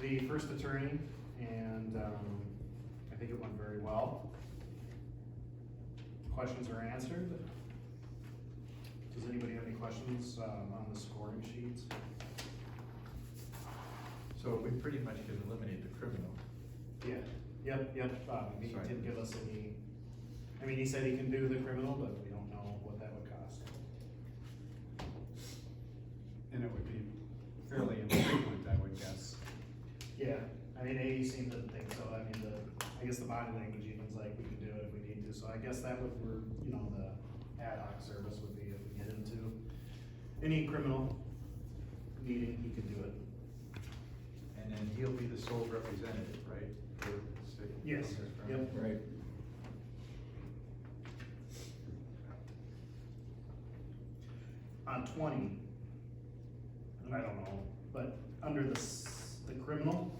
the first attorney, and, I think it went very well. Questions are answered. Does anybody have any questions, on the scoring sheets? So we pretty much could eliminate the criminal. Yeah, yep, he Sorry. didn't give us any, I mean, he said he can do the criminal, but we don't know what that would cost. And it would be fairly infrequent, I would guess. Yeah, I mean, AE seemed to think so, I mean, I guess the body language even's like, we can do it if we need to, so I guess that would, the ad hoc service would be if we get into any criminal meeting, he could do it. And then he'll be the sole representative, right? For the state. Yes, yep. Right. On 20, I don't know, but under the criminal,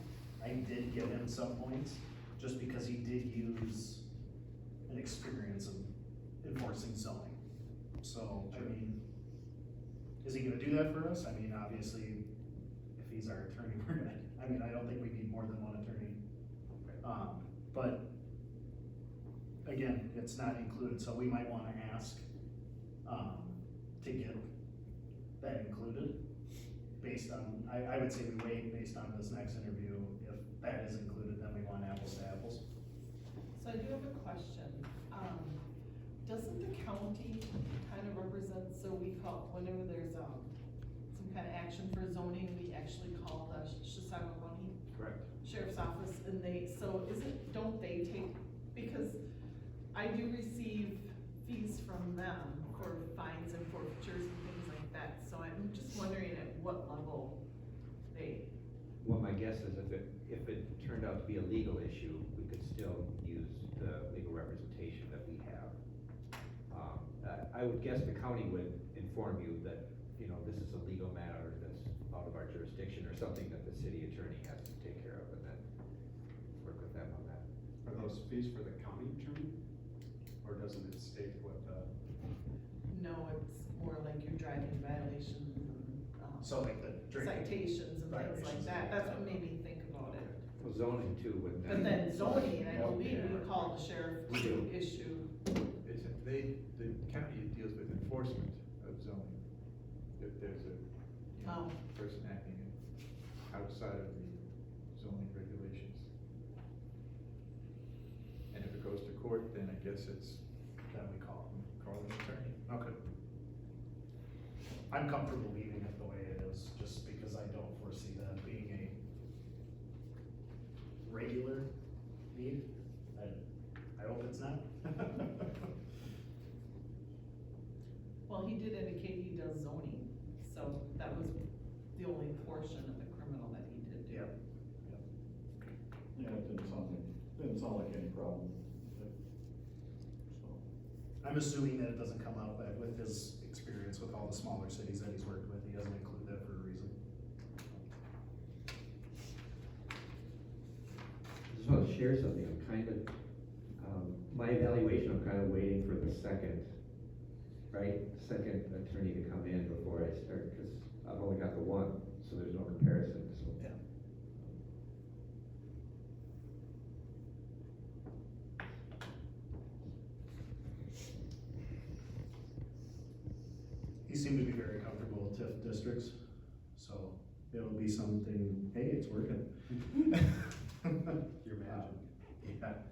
I did give him some points, just because he did use an experience of enforcing zoning. So, I mean, is he gonna do that for us? I mean, obviously, if he's our attorney, we're gonna, I mean, I don't think we need more than one attorney. But, again, it's not included, so we might wanna ask, to get that included, based on, I would say we wait based on this next interview. If that is included, then we want apples to apples. So I do have a question. Doesn't the county kind of represent, so we call, whenever there's, some kind of action for zoning, we actually call the Chisago County Correct. Sheriff's Office, and don't they take, because I do receive fees from them for fines and forfeitures and things like that, so I'm just wondering at what level they, Well, my guess is if it turned out to be a legal issue, we could still use the legal representation that we have. I would guess the county would inform you that, this is a legal matter that's out of our jurisdiction, or something that the city attorney has to take care of, and then work with them on that. Are those fees for the county attorney? Or doesn't it state what the? no, it's more like your driving violations and, So like the drinking. citations and things like violations. that, that's what made me think about it. Well, zoning too, wouldn't that? But then zoning, I Oh, believe we yeah. call the sheriff We to do. issue. The county deals with enforcement of zoning. If there's a Oh. person acting outside of the zoning regulations. And if it goes to court, then I guess it's That we call them. call an attorney. Okay. I'm comfortable leaving it the way it is, just because I don't foresee that being a regular need. I hope it's not. Well, he did indicate he does zoning, so that was the only portion of the criminal that he did do. Yep. Yeah, it didn't sound like any problem. So, I'm assuming that it doesn't come out, but with his experience with all the smaller cities that he's worked with, he doesn't include that for a reason. I just want to share something, I'm kind of, my evaluation, I'm kind of waiting for the second attorney to come in before I start, because I've only got the one, so there's no comparison, so. Yeah. He seemed to be very comfortable with TIF districts, so it'll be something, hey, it's working. Your magic. Yeah.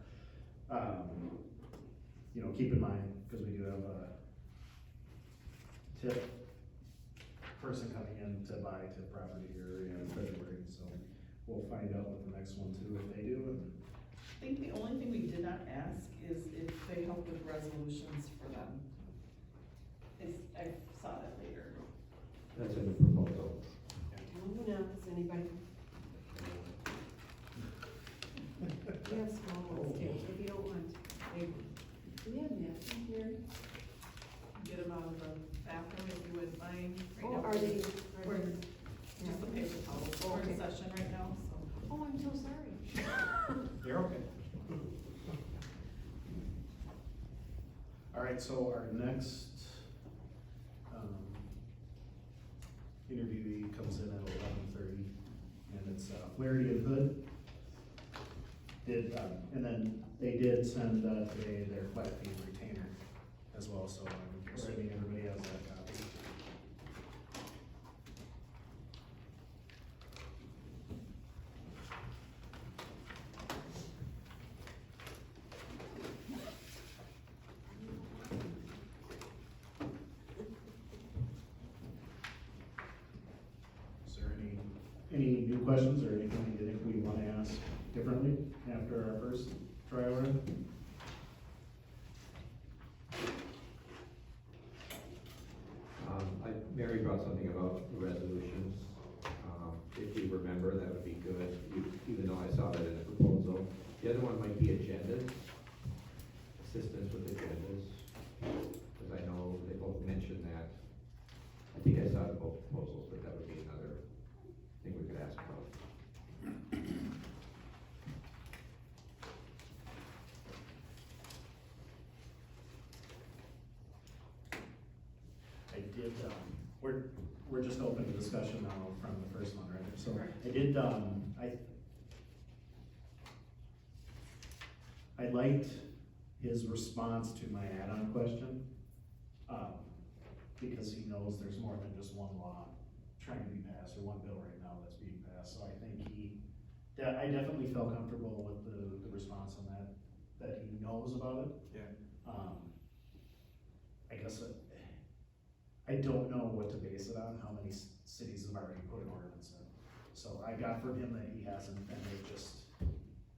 Keep in mind, because we do have a TIF person coming in to buy TIF property here in February, so we'll find out with the next one too, if they do, and I think the only thing we did not ask is if they help with resolutions for them. I saw that later. That's in the proposal. Moving on, does anybody? We have small ones too, if you don't want big ones. Do we have napkins here? Get them out of the bathroom if you wouldn't mind. Right Oh, now, are they? We're, just the paper towels, we're in session right now, so. Oh, I'm so sorry. You're okay. all right, so our next, interviewee comes in at 11:30, and it's, Flaherty and Hood did, and then they did send, today their flat fee retainer as well, so I'm assuming everybody has that copy. Is there any new questions or anything you think we wanna ask differently after our first trial run? Mary brought something about the resolutions. If you remember, that would be good, even though I saw that in the proposal. The other one might be agendas, assistance with agendas, because I know they both mentioned that. I think I saw it in both proposals, but that would be another thing we could ask about. I did, we're just open to discussion now from the first one, right? So I did, I liked his response to my add-on question. Because he knows there's more than just one law trying to be passed, or one bill right now that's being passed, so I think I definitely felt comfortable with the response on that he knows about it. Yeah. I guess, I don't know what to base it on, how many cities have already put an ordinance in. So I got from him that he hasn't, and they've just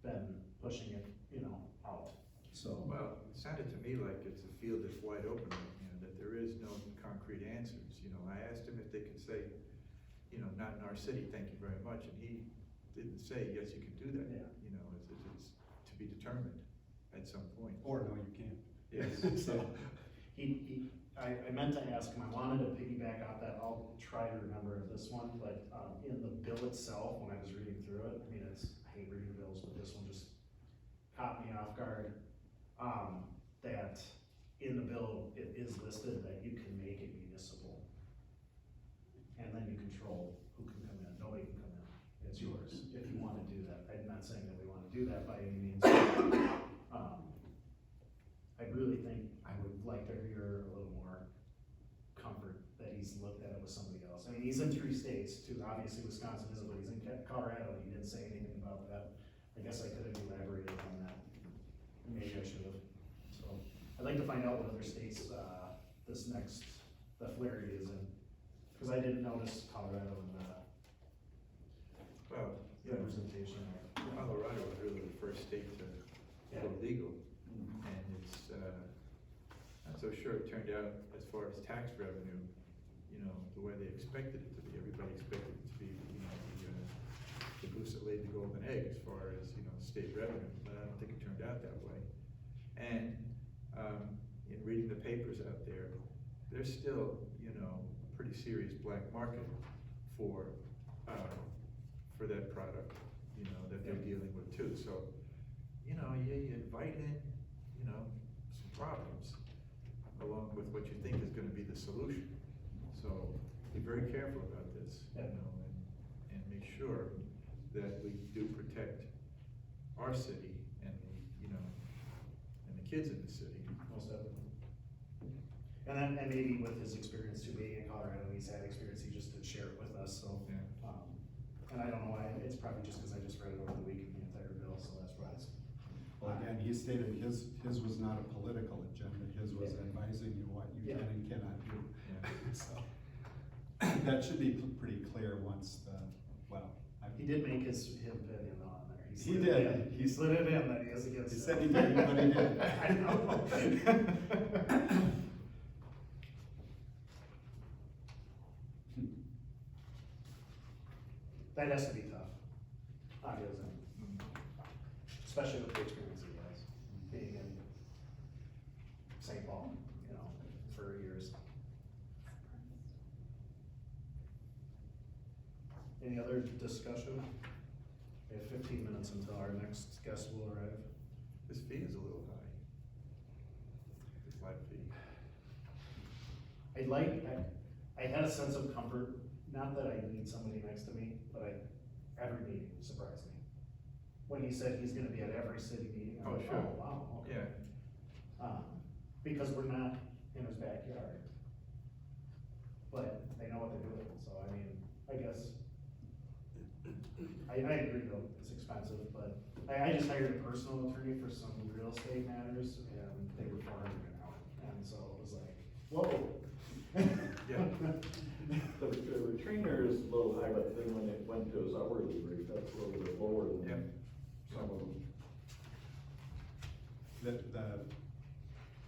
been pushing it, out, so. Well, it sounded to me like it's a field that's wide open, that there is no concrete answers. I asked him if they could say, not in our city, thank you very much, and he didn't say, yes, you can do that. Yeah. It's to be determined at some point. Or no, you can't. Yes. So, I meant to ask him, I wanted to piggyback off that, I'll try to remember this one, but, in the bill itself, when I was reading through it, I hate reading bills, but this one just caught me off guard. That in the bill, it is listed that you can make it municipal. And then you control who can come in, nobody can come in, it's yours, if you wanna do that, I'm not saying that we wanna do that by any means. I really think I would like to hear a little more comfort that he's looked at it with somebody else. He's in 3 states too, obviously Wisconsin isn't, but he's in Colorado, he didn't say anything about that. I guess I could have elaborated on that, maybe I should have. So, I'd like to find out what other states, the Flaherty is in, cause I didn't notice Colorado in the Well, representation there. Colorado was really the first state to Yeah. go legal, and it's, not so sure it turned out as far as tax revenue, the way they expected it to be. Everybody expected it to be, the goose that laid the golden egg as far as, state revenue, but I don't think it turned out that way. And, in reading the papers out there, there's still, a pretty serious black market for that product, that they're dealing with too. So, you invite in, some problems along with what you think is gonna be the solution. So be very careful about this, and make sure that we do protect our city and the kids in the city. Most definitely. And maybe with his experience too, being in Colorado, he's had experience, he just did share it with us, so. Yeah. And I don't know why, it's probably just cause I just read it over the weekend, the entire bill, so that's why it's. Well, again, he stated his was not a political agenda, his was advising you what you can and cannot do. Yeah. So, that should be pretty clear once He did make his opinion on there. He slid it did. in. He slid it in that he is against. He it. said he didn't, but he did. I know. That has to be tough on his end, especially with the experience he has, being in St. Paul, for years. Any other discussion? We have 15 minutes until our next guest will arrive. This fee is a little high. This live fee. I had a sense of comfort, not that I need somebody next to me, but every meeting was surprised me. When he said he's gonna be at every city meeting, I'm Oh, like, sure. oh, wow, okay. Yeah, Because we're not in his backyard. But they know what they're doing, so I mean, I guess. I agree though, it's expensive, but I just hired a personal attorney for some real estate matters and they were $400 an hour. And so it was like, whoa. yeah. The retainer is a little high, but then when it went to his hourly rate, that's a little bit lower Yeah. than some of them.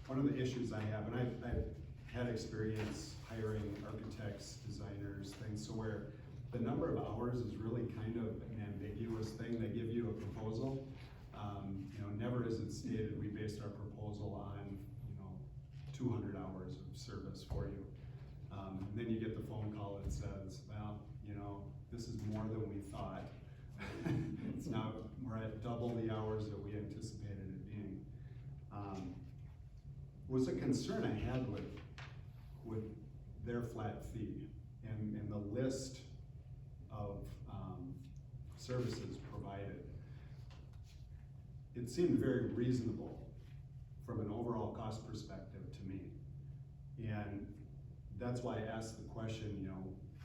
One of the issues I have, and I've had experience hiring architects, designers, things, so where the number of hours is really kind of an ambiguous thing. They give you a proposal. Never is it stated, we based our proposal on, 200 hours of service for you. And then you get the phone call that says, well, this is more than we thought. It's now, we're at double the hours that we anticipated it being. Was a concern I had with their flat fee and the list of, services provided. It seemed very reasonable from an overall cost perspective to me. And that's why I asked the question,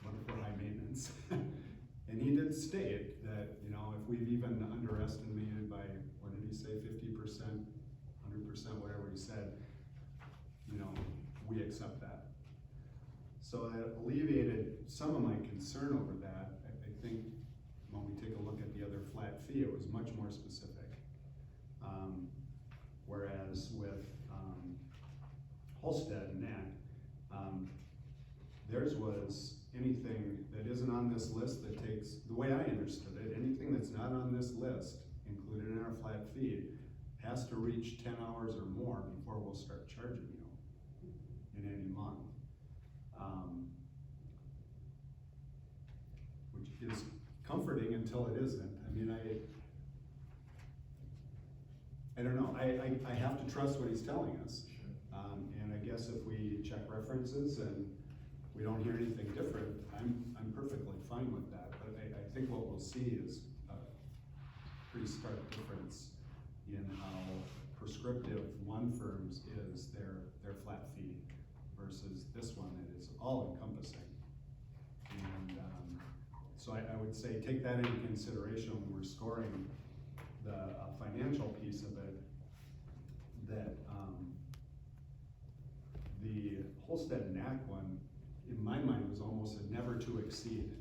what if we're high maintenance? And he did state that, if we've even underestimated by, what did he say, 50%, 100%, whatever he said, we accept that. So that alleviated some of my concern over that. I think when we take a look at the other flat fee, it was much more specific. Whereas with Holstead and Knack, theirs was anything that isn't on this list that takes, the way I understood it, anything that's not on this list, included in our flat fee, has to reach 10 hours or more before we'll start charging you in any month. Which is comforting until it isn't. I mean, I don't know, I have to trust what he's telling us. And I guess if we check references and we don't hear anything different, I'm perfectly fine with that. But I think what we'll see is a pretty stark difference in how prescriptive one firm's is their flat fee versus this one that is all encompassing. And so I would say take that into consideration when we're scoring the financial piece of it, that the Holstead and Knack one, in my mind, was almost a never to exceed.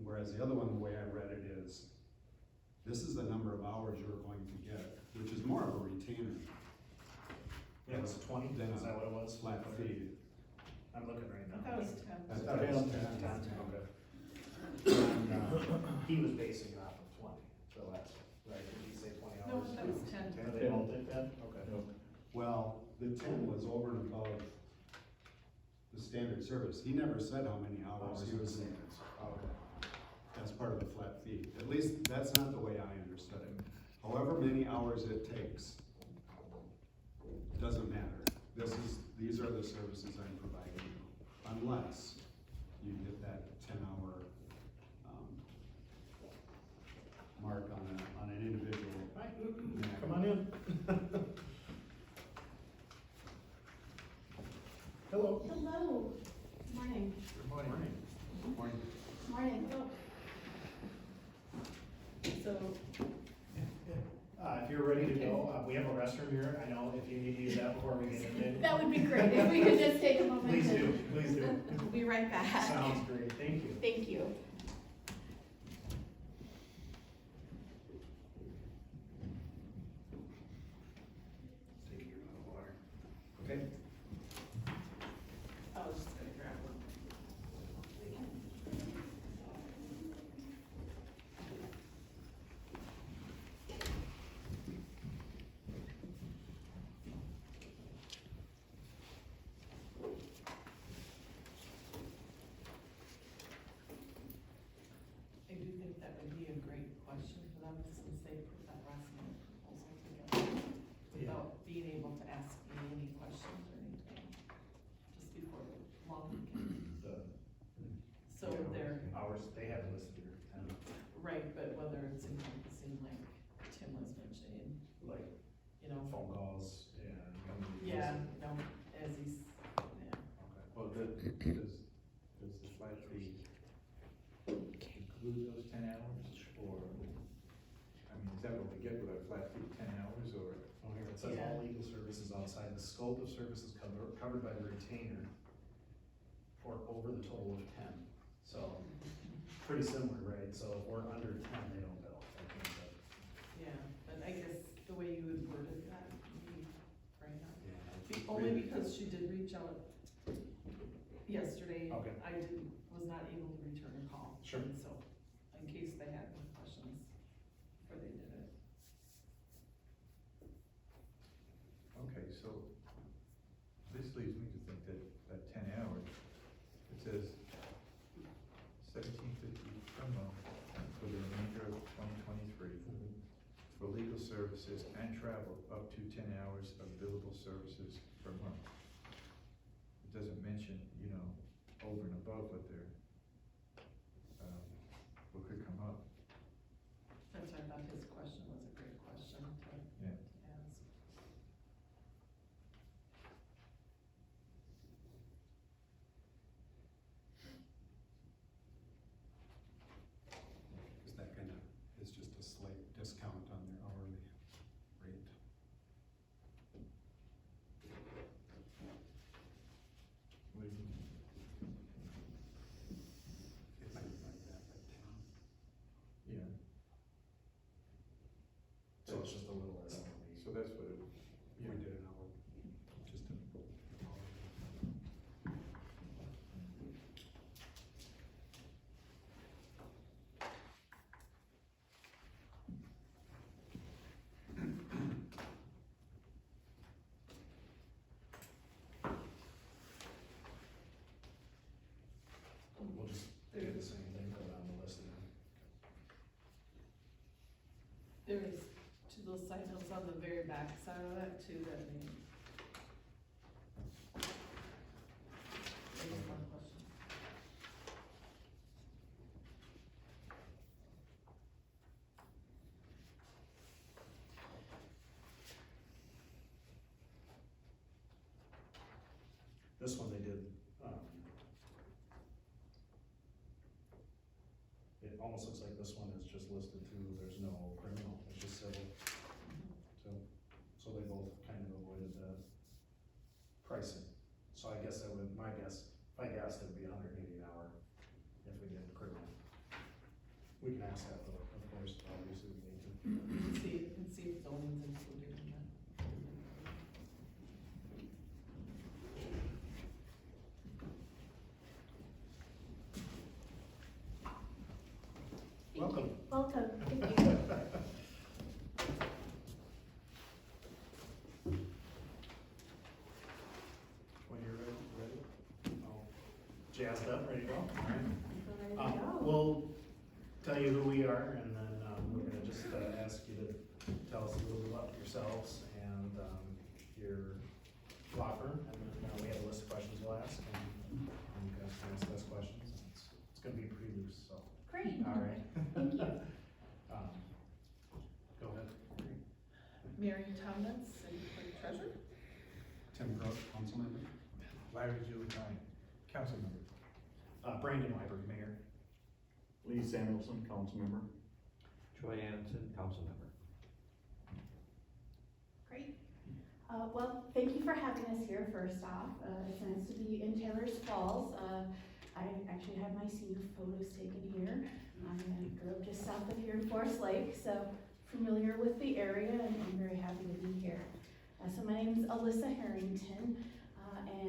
Whereas the other one, the way I read it is, this is the number of hours you're going to get, which is more of a retainer. Yeah, it was 20, Then is that what it was? Flat fee. I'm looking right now. I thought it was 10. I thought it was 10. Okay. And, he was basing it off of 20, so that's, right, did he say 20 No, hours? that was 10. 10, they all did that? Okay. Well, the 10 was over and above the standard service. He never said how many hours he was in Okay. as part of the flat fee. At least, that's not the way I understood it. However many hours it takes, doesn't matter. These are the services I'm providing you, unless you hit that 10-hour mark on an individual. Hi, come on in. Hello. Hello. Morning. Good morning. Morning. Morning. So, If you're ready to go, we have a restroom here. I know if you need to use that before we get in there. That would be great if we could just take a moment. Please to- do, please do. We'll be right back. Sounds great, thank you. Thank you. Take your water. Okay. I was just gonna grab one. I do think that would be a great question for them, just to say, put that last minute proposal together, without being able to ask me any questions or anything, just before the long weekend. So they're, hours, they have it listed here, 10, Right, but whether it's encompassing, like Tim was mentioning, like you know, phone calls and. yeah, no, as he's, yeah. Okay. Well, does the flat fee include those 10 hours, or, I mean, is that what we get with our flat fee, 10 hours, or? Oh, here, it says all legal services outside the scope of services covered by the retainer or over the total of 10. So, pretty similar, right? So if we're under 10, they don't bill. I think that- Yeah, but I guess the way you would word it, that would be right now. Yeah. Only because she did reach out yesterday. Okay. Was not able to return a call. Sure. And so, in case they had more questions before they did it. Okay, so this leads me to think that 10 hours, it says $17.50 per month for the remainder of 2023 for legal services and travel up to 10 hours of billable services per month. It doesn't mention, you know, over and above what they're, what could come up. That's why I thought his question was a great question to Yeah. ask. Cause that kinda is just a slight discount on their hourly rate. What do you think? It might be like that, but, Yeah, So it's just a little less than we. so that's what it, we yeah. did an hour, just an hour. We'll just do the same thing, go down the list again. There's two little side notes on the very back side of that too that may. Raise one question. This one they did, it almost looks like this one is just listed too, there's no criminal, it's just civil. So they both kind of avoided the pricing. So I guess my guess, if I guessed, it'd be $180 an hour if we did criminal. We can ask that though, of course, obviously we need to. See if zoning's included in that. Welcome. Welcome, thank you. When you're ready? Oh, jazzed up, ready to go? Ready to go. We'll tell you who we are, and then, we're gonna just, ask you to tell us a little bit about yourselves and, your law firm, and then, we have a list of questions we'll ask, and you guys can ask us questions. It's gonna be pretty loose, so, Great. all right. Thank you. Go ahead. Mary Tomnitz, City Clerk Treasurer. Tim Gross, council member. Larry Giuliani, council member. Brandon Wyberg, Mayor. Lee Samuelson, council member. Troy Anderson, council member. Great. Well, thank you for having us here first off. It's nice to be in Taylor's Falls. I actually had my senior photos taken here. I grew up just south of here in Forest Lake, so familiar with the area and I'm very happy to be here. So my name is Alyssa Harrington,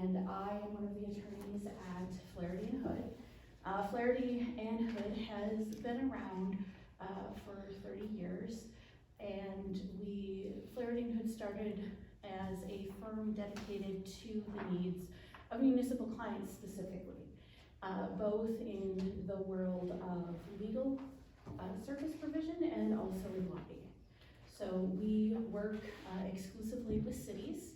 and I am one of the attorneys at Flaherty and Hood. Flaherty and Hood has been around for 30 years, and Flaherty and Hood started as a firm dedicated to the needs of municipal clients specifically, both in the world of legal service provision and also in lobbying. So we work exclusively with cities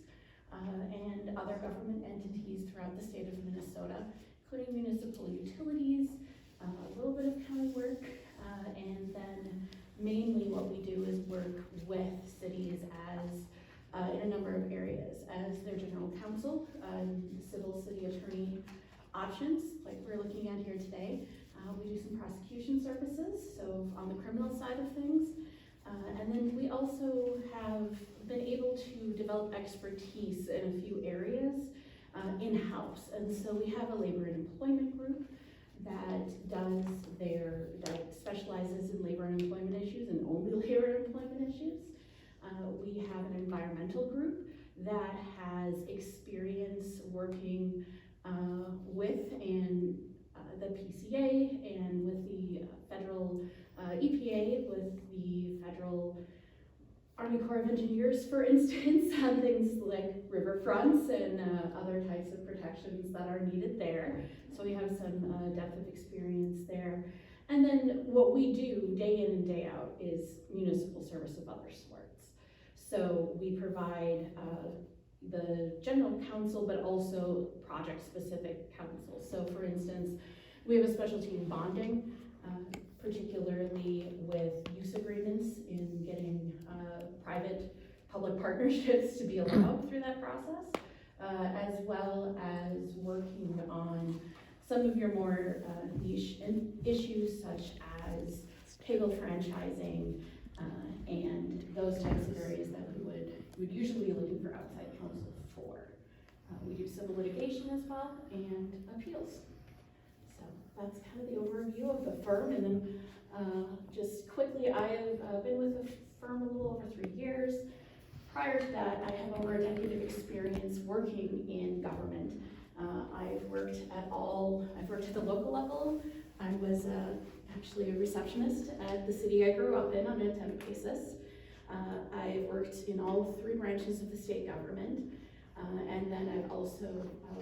and other government entities throughout the state of Minnesota, including municipal utilities, a little bit experience as, in a number of areas, as their general counsel, civil city attorney options, like we're looking at here today. We do some prosecution services, so on the criminal side of things. And then we also have been able to develop expertise in a few areas in-house. And so we have a labor and employment group that specializes in labor and employment issues and only labor and employment issues. We have an environmental group that has experience working with the PCA and with the federal EPA, with the federal Army Corps of Engineers, for instance, on things like riverfronts and other types of protections that are needed there. So we have some depth of experience there. And then what we do day in and day out is municipal service of other sorts. So we provide the general counsel, but also project-specific counsel. So for instance, we have a specialty in bonding, particularly with use agreements in getting private-public partnerships to be allowed through that process, as well as working on some of your more niche issues such as cable franchising and those types of areas that we would usually be looking for outside counsel for. We do civil litigation as well and appeals. So that's kind of the overview of the firm. And then just quickly, I have been with the firm a little over 3 years. Prior to that, I have over a decade of experience working in government. I've worked at the local level. I was actually a receptionist at the city I grew up in on a temp basis. I've worked in all 3 branches of the state government. And then I've also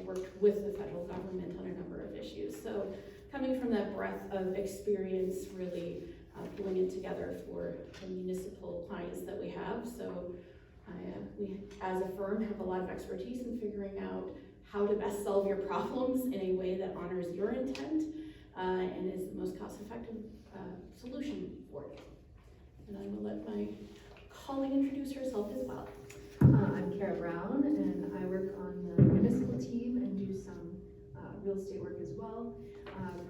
worked with the federal government on a number of issues. So coming from that breadth of experience, really pulling it together for the municipal clients that we have. So we, as a firm, have a lot of expertise in figuring out how to best solve your problems in a way that honors your intent and is the most cost-effective solution for you. And I will let my colleague introduce herself as well. I'm Kara Brown, and I work on the municipal team and do some real estate work as well.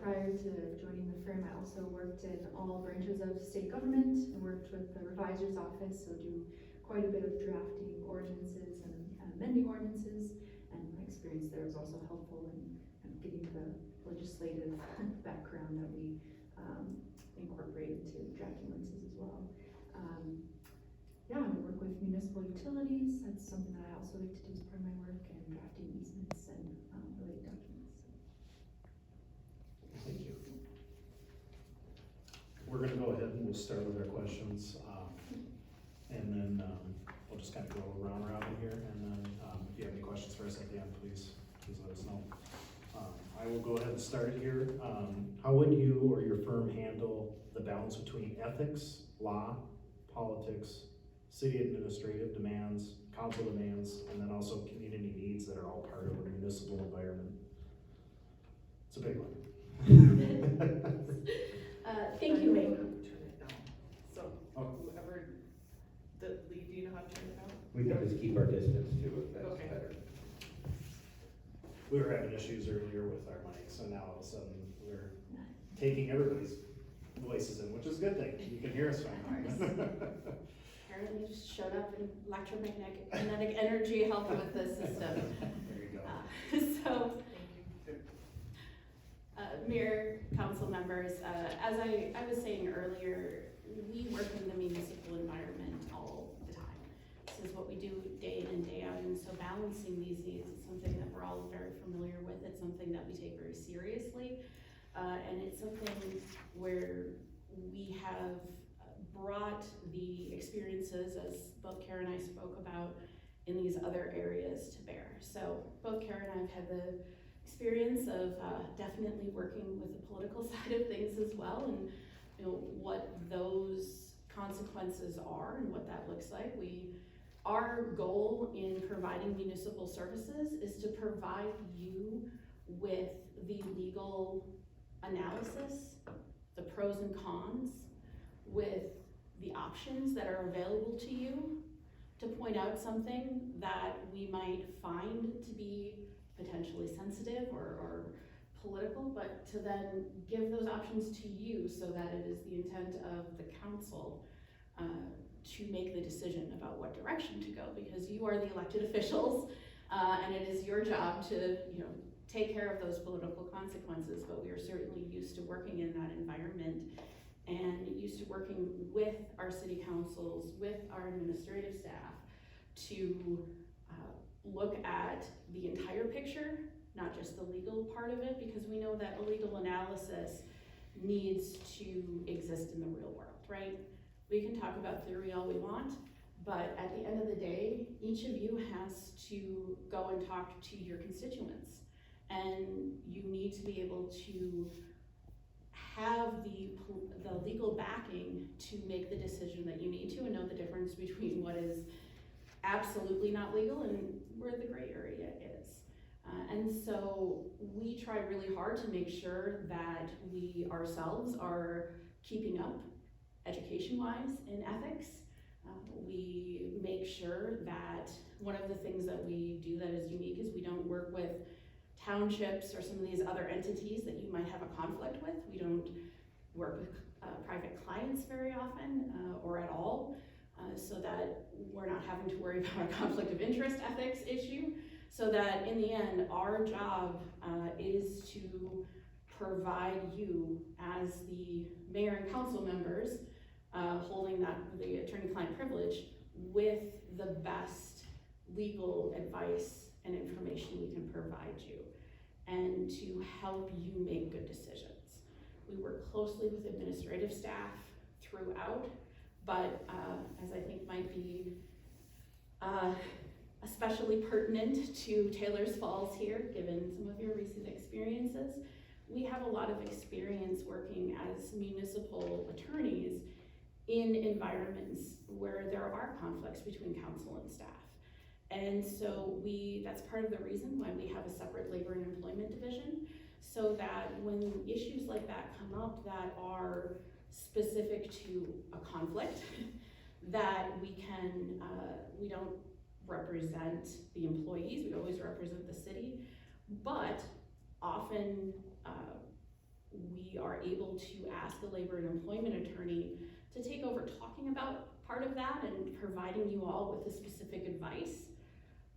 Prior to joining the firm, I also worked in all branches of state government and worked with the revisor's office, so do quite a bit of drafting ordinances and amending ordinances, and my experience there is also helpful in getting the legislative background that we incorporate into drafting ordinances as well. Yeah, I work with municipal utilities. That's something that I also like to do as part of my work, and drafting easements and related documents. Thank you. We're gonna go ahead and we'll start with our questions. And then we'll just kind of go round robin here. And then if you have any questions for us at the end, please let us know. I will go ahead and start here. How would you or your firm handle the balance between ethics, law, politics, city administrative demands, council demands, and then also community needs that are all part of a municipal environment? It's a big one. Thank you, Meg. Turn it down. So whoever, do you know how to turn it down? We can just keep our distance too, if that's Okay. better. We were having issues earlier with our mics, and now all of a sudden we're taking everybody's voices in, which is a good thing. You can hear us fine. Apparently just showed up in electromagnetic energy helping with the system. There you go. So, Mayor, council members, as I was saying earlier, we work in the municipal environment all the time. This is what we do day in and day out, and so balancing these needs is something that we're all very familiar with. It's something that we take very seriously, and it's something where we have brought the experiences, as both Kara and I spoke about, in these other areas to bear. So both Kara and I have had the experience of definitely working with the political side of things as well, and what those consequences are and what that looks like. Our goal in providing municipal services is to provide you with the legal analysis, the pros and cons, with the options that are available to you to point out something that we might find to be potentially sensitive or political, but to then give those options to you so that it is the intent of the council to make the decision about what direction to go, because you are the elected officials, and it is your job to, take care of those political consequences, but we are certainly used to working in that environment and used to working with our city councils, with our administrative staff to look at the entire picture, not just the legal part of it, because we know that a legal analysis needs to exist in the real world, right? We can talk about theory all we want, but at the end of the day, each of you has to go and talk to your constituents. And you need to be able to have the legal backing to make the decision that you need to, and know the difference between what is absolutely not legal and where the gray area is. And so we try really hard to make sure that we ourselves are keeping up education-wise in ethics. We make sure that one of the things that we do that is unique is we don't work with townships or some of these other entities that you might have a conflict with. We don't work with private clients very often or at all, so that we're not having to worry about a conflict of interest ethics issue, so that in the end, our job is to provide you as the mayor and council members holding the attorney-client privilege with the best legal advice and information we can provide you, and to help you make good decisions. We work closely with administrative staff throughout, but as I think might be especially pertinent to Taylor's Falls here, given some of your recent experiences, we have a lot of experience working as municipal attorneys in environments where there are conflicts between council and staff. And so that's part of the reason why we have a separate labor and employment division, so that when issues like that come up that are specific to a conflict, that we don't represent the employees, we always represent the city, but often we are able to ask the labor and employment attorney to take over talking about part of that and providing you all with the specific advice,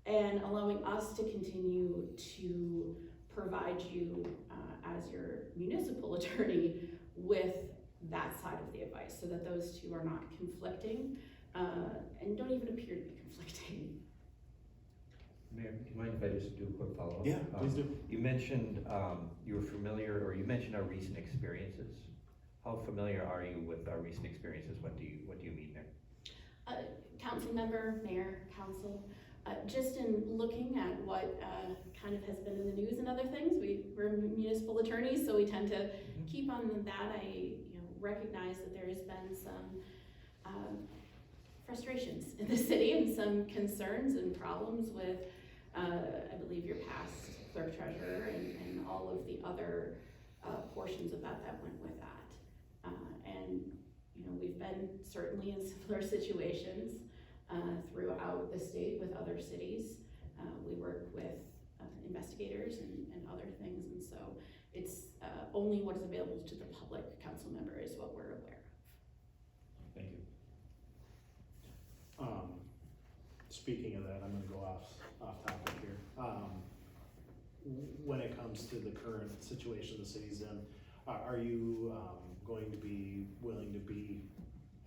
and allowing us to continue to provide you as your municipal attorney with that side of the advice, so that those two are not conflicting and don't even appear to be conflicting. Mayor, do you mind if I just do a quick follow-up? Yeah, please do. You mentioned you were familiar, or you mentioned our recent experiences. How familiar are you with our recent experiences? What do you mean there? Council member, mayor, council, just in looking at what kind of has been in the news and other things, we're municipal attorneys, so we tend to keep on that. I recognize that there has been some frustrations in the city and some concerns and problems with, I believe, your past clerk treasurer and all of the other portions of that went with that. And we've been certainly in similar situations throughout the state with other cities. We work with investigators and other things, and so it's only what is available to the public council member is what we're aware of. Thank you. Speaking of that, I'm gonna go off topic here. When it comes to the current situation the city's in, are you going to be willing to be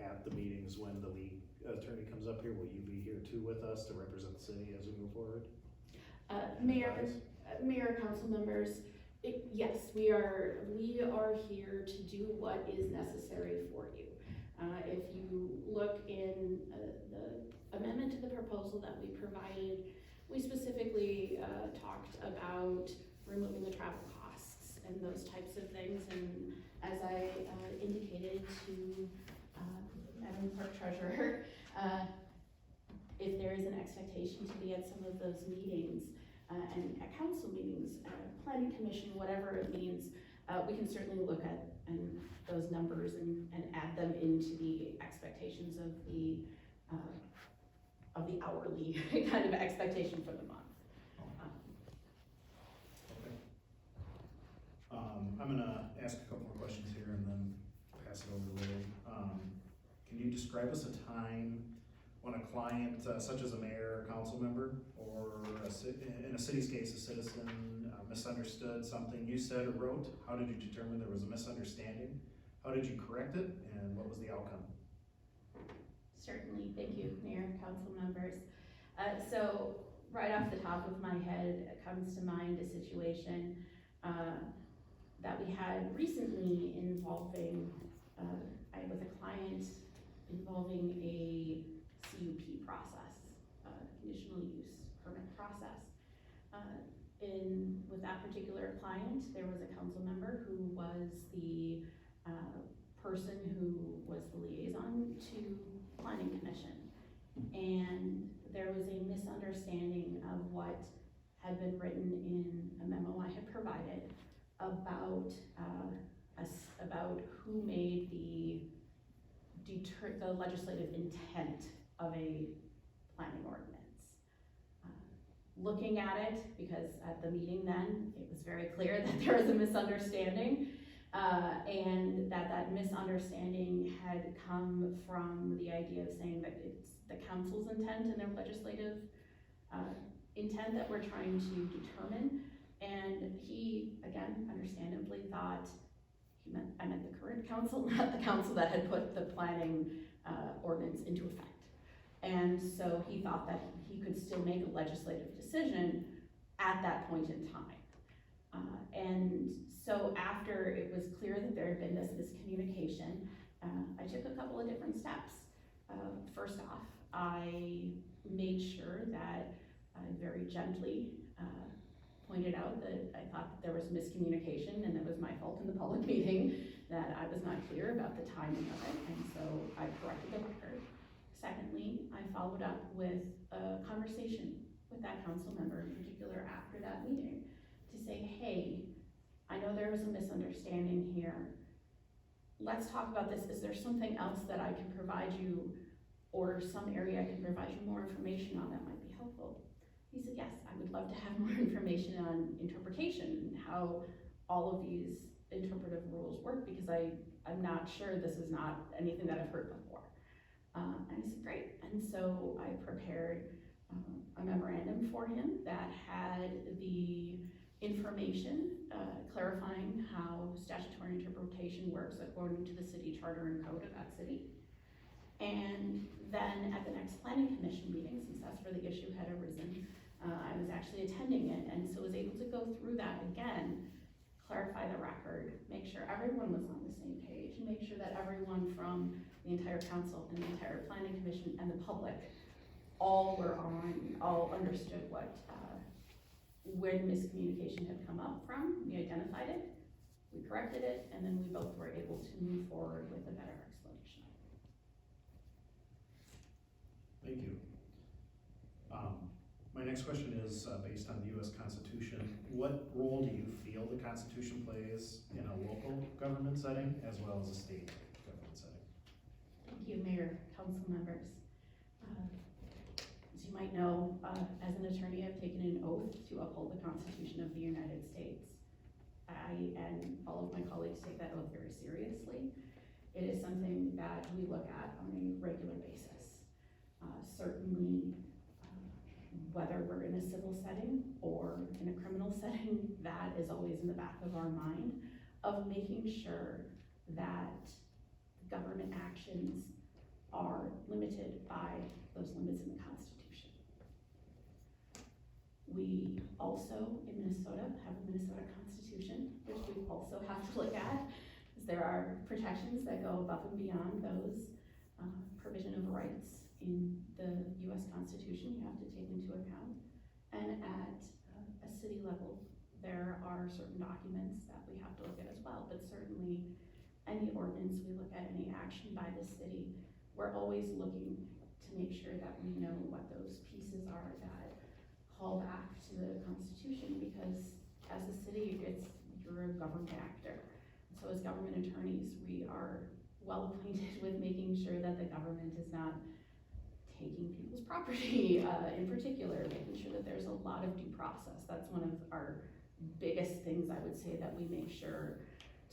at the meetings when the league attorney comes up here? Will you be here too with us to represent the city as we move forward? Mayor, council members, yes, we are here to do what is necessary for you. If you look in the amendment to the proposal that we provided, we specifically talked about removing the travel costs and those types of things. And as I indicated to Madam Clerk Treasurer, if there is an expectation to be at some of those meetings and at council meetings, planning commission, whatever it means, we can certainly look at those numbers and add them into the expectations of the of the hourly kind of expectation for the month. Okay. I'm gonna ask a couple more questions here and then pass it over to Larry. Can you describe us a time when a client, such as a mayor, or council member, or in a city's case, a citizen, misunderstood something you said or wrote? How did you determine there was a misunderstanding? How did you correct it, and what was the outcome? Certainly, thank you, Mayor, council members. So right off the top of my head, it comes to mind a situation that we had recently involving, with a client involving a CUP process, conditional use permit process. With that particular client, there was a council member who was the person who was the liaison to planning commission. And there was a misunderstanding of what had been written in a memo I had provided about about who made the legislative intent of a planning ordinance. Looking at it, because at the meeting then, it was very clear that there was a misunderstanding, and that misunderstanding had come from the idea of saying that it's the council's intent and their legislative intent that we're trying to determine. And he, again, understandably thought I meant the current council, not the council that had put the planning ordinance into effect. And so he thought that he could still make a legislative decision at that point in time. And so after it was clear that there had been this miscommunication, I took a couple of different steps. First off, I made sure that I very gently pointed out that I thought that there was miscommunication and it was my fault in the public meeting that I was not clear about the timing of it, and so I corrected the record. Secondly, I followed up with a conversation with that council member in particular after that meeting to say, hey, I know there was a misunderstanding here. Let's talk about this. Is there something else that I can provide you, or some area I can provide you more information on that might be helpful? He said, yes, I would love to have more information on interpretation and how all of these interpretive rules work, because I'm not sure, this is not anything that I've heard before. And I said, great. And so I prepared a memorandum for him that had the information clarifying how statutory interpretation works according to the city charter and code of that city. And then at the next planning commission meeting, since that's where the issue had arisen, I was actually attending it, and so was able to go through that again, clarify the record, make sure everyone was on the same page, and make sure that everyone from the entire council and the entire planning commission and the public all understood what, where the miscommunication had come up from. We identified it, we corrected it, and then we both were able to move forward with a better explanation. Thank you. My next question is based on the US Constitution. What role do you feel the Constitution plays in a local government setting as well as a state government setting? Thank you, Mayor, council members. As you might know, as an attorney, I've taken an oath to uphold the Constitution of the United States. I and all of my colleagues take that oath very seriously. It is something that we look at on a regular basis. Certainly, whether we're in a civil setting or in a criminal setting, that is always in the back of our mind, of making sure that government actions are limited by those limits in the Constitution. We also, in Minnesota, have a Minnesota Constitution, which we also have to look at, because there are protections that go above and beyond those provision of rights in the US Constitution you have to take into account. And at a city level, there are certain documents that we have to look at as well, but certainly any ordinance we look at, any action by the city, we're always looking to make sure that we know what those pieces are that call back to the Constitution, because as a city, you're a government actor. So as government attorneys, we are well acquainted with making sure that the government is not taking people's property, in particular, making sure that there's a lot of due process. That's one of our biggest things I would say that we make sure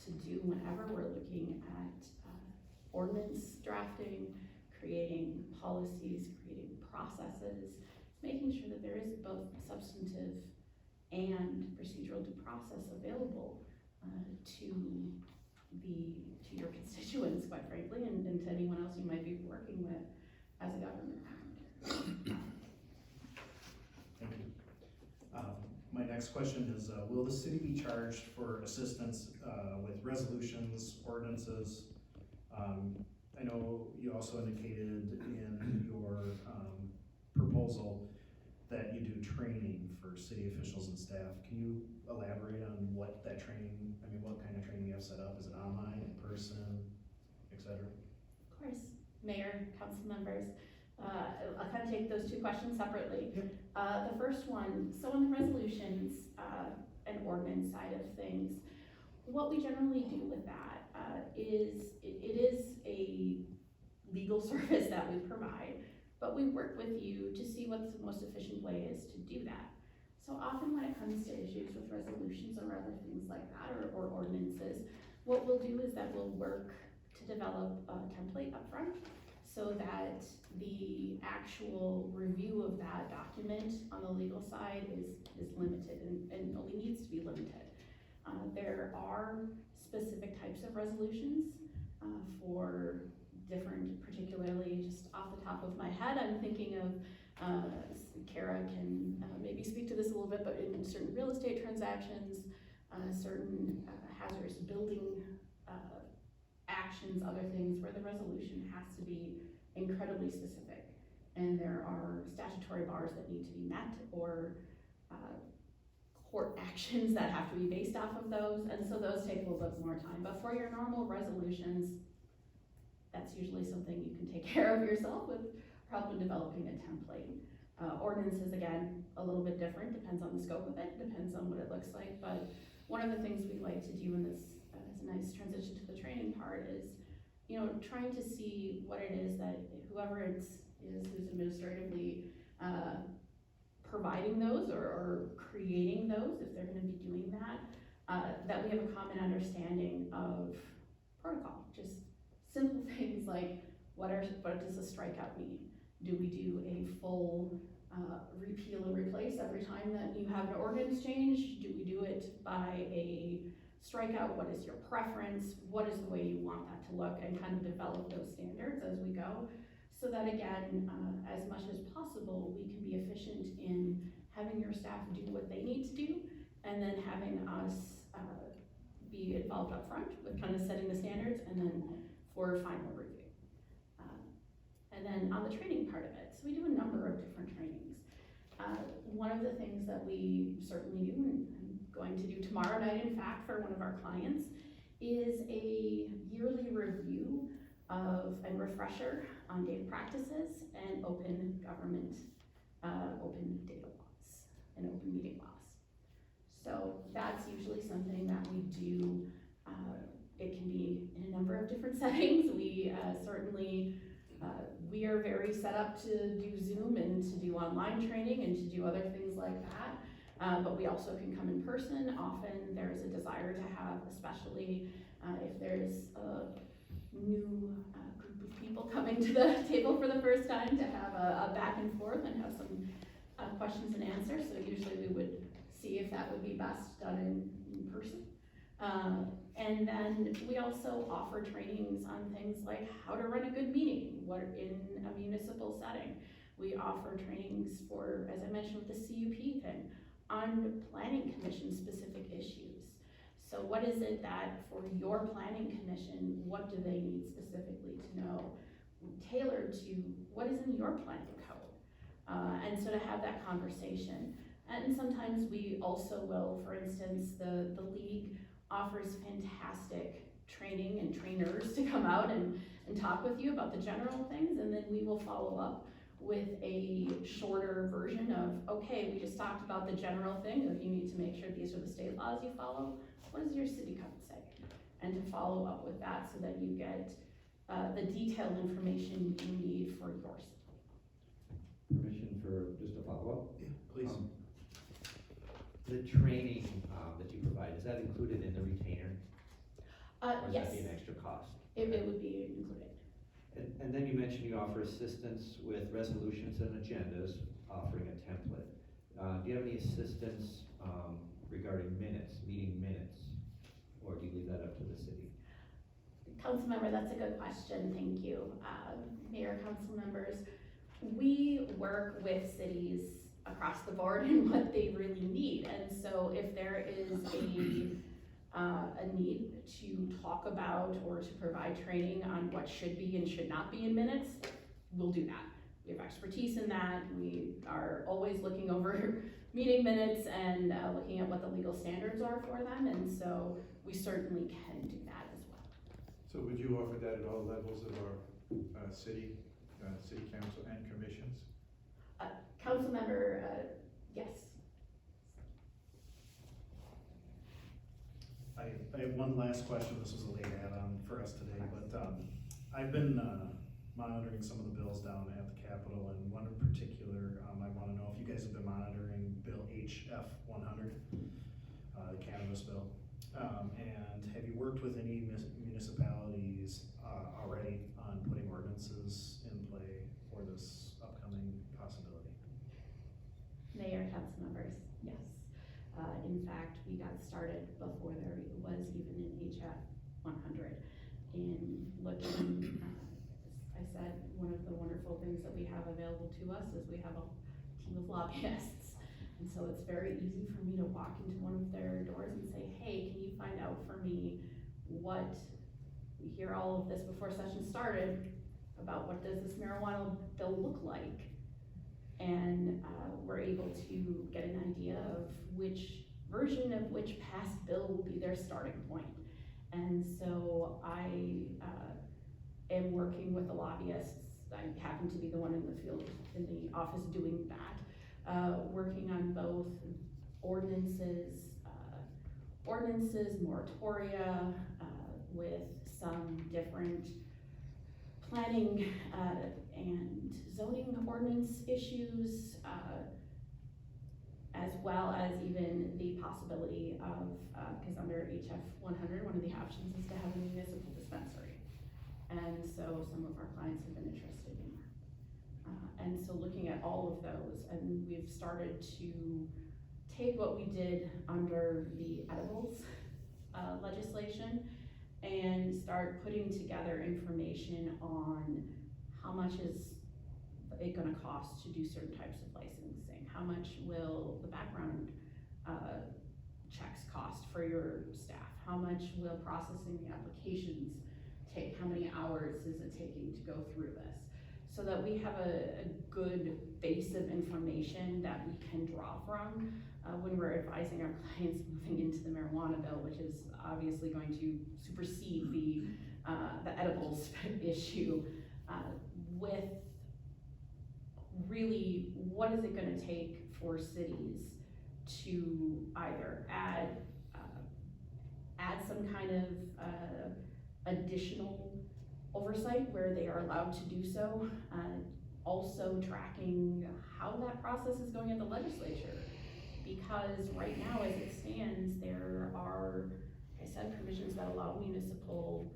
to do whenever we're looking at ordinance drafting, creating policies, creating processes, making sure that there is both substantive and procedural due process available to your constituents, quite frankly, and to anyone else you might be working with as a government actor. Thank you. My next question is, will the city be charged for assistance with resolutions, ordinances? I know you also indicated in your proposal that you do training for city officials and staff. Can you elaborate on what that training, I mean, what kind of training you have set up? Is it online, in person, et cetera? Of course, mayor, council members, I'll kind of take those two questions separately. Yep. The first one, so on the resolutions and ordinance side of things, what we generally do with that is it is a legal service that we provide, but we work with you to see what the most efficient way is to do that. So often when it comes to issues with resolutions or other things like that, or ordinances, what we'll do is that we'll work to develop a template upfront so that the actual review of that document on the legal side is limited and only needs to be limited. There are specific types of resolutions for different, particularly just off the top of my head, I'm thinking of, Kara can maybe speak to this a little bit, but in certain real estate transactions, certain hazardous building actions, other things where the resolution has to be incredibly specific. And there are statutory bars that need to be met, or court actions that have to be based off of those, and so those take a little bit more time. But for your normal resolutions, that's usually something you can take care of yourself with probably developing a template. Ordinances, again, a little bit different, depends on the scope of it, depends on what it looks like, but one of the things we like to do in this, as a nice transition to the training part, is, you know, trying to see what it is that whoever is who's administratively providing those or creating those, if they're gonna be doing that, that we have a common understanding of protocol. Just simple things like, what does a strikeout mean? Do we do a full repeal and replace every time that you have an ordinance change? Do we do it by a strikeout? What is your preference? What is the way you want that to look? And kind of develop those standards as we go, so that again, as much as possible, we can be efficient in having your staff do what they need to do, and then having us be involved up front with kind of setting the standards, and then for final review. And then on the training part of it, so we do a number of different trainings. One of the things that we certainly do, and I'm going to do tomorrow night, in fact, for one of our clients, is a yearly review of and refresher on data practices and open government, open data laws and open meeting laws. So that's usually something that we do. It can be in a number of different settings. We certainly, we are very set up to do Zoom and to do online training and to do other things like that. But we also can come in person. Often there's a desire to have, especially if there's a new group of people coming to the table for the first time, to have a back and forth and have some questions and answers. So usually we would see if that would be best done in person. And then we also offer trainings on things like how to run a good meeting, what in a municipal setting. We offer trainings for, as I mentioned with the CUP thing, on planning commission specific issues. So what is it that for your planning commission, what do they need specifically to know, tailored to what is in your planning code? And so to have that conversation. And sometimes we also will, for instance, the league offers fantastic training and trainers to come out and talk with you about the general things, and then we will follow up with a shorter version of, okay, we just talked about the general thing of you need to make sure these are the state laws you follow. What does your city code say? And to follow up with that so that you get the detailed information you need for your city. permission for just a follow-up? Yeah, please. The training, that you provide, is that included in the retainer? Or is Yes, that be an extra cost? it would be included. And then you mentioned you offer assistance with resolutions and agendas, offering a template. Do you have any assistance, regarding minutes, meeting minutes? Or do you leave that up to the city? Councilmember, that's a good question, thank you. Mayor, council members, we work with cities across the board in what they really need. And so if there is a need to talk about or to provide training on what should be and should not be in minutes, we'll do that. We have expertise in that. We are always looking over meeting minutes and looking at what the legal standards are for them. And so we certainly can do that as well. So would you offer that at all levels of our city council and commissions? Council member, yes. I have one last question, this was a late add-on for us today, but, I've been, monitoring some of the bills down at the Capitol, and one in particular, I wanna know if you guys have been monitoring Bill HF 100, the cannabis bill. And have you worked with any municipalities, already on putting ordinances in play for this upcoming possibility? Mayor, council members, yes. In fact, we got started before there was even an HF 100 in looking, as I said, one of the wonderful things that we have available to us is we have a team of lobbyists. And so it's very easy for me to walk into one of their doors and say, hey, can you find out for me what, we hear all of this before session started about what does this marijuana bill look like? And we're able to get an idea of which version of which past bill will be their starting point. And so I am working with the lobbyists. I happen to be the one in the field, in the office doing that, working on both ordinances, moratoria, with some different planning and zoning ordinance issues, as well as even the possibility of, because under HF 100, one of the options is to have a municipal dispensary. And so some of our clients have been interested in that. And so looking at all of those, and we've started to take what we did under the edibles legislation and start putting together information on how much is it gonna cost to do certain types of licensing? How much will the background checks cost for your staff? How much will processing the applications take? How many hours is it taking to go through this? So that we have a good base of information that we can draw from when we're advising our clients moving into the marijuana bill, which is obviously going to supersede the edibles issue, with really what is it gonna take for cities to either add some kind of additional oversight where they are allowed to do so, also tracking how that process is going at the legislature. Because right now, as it stands, there are, like I said, provisions that allow municipal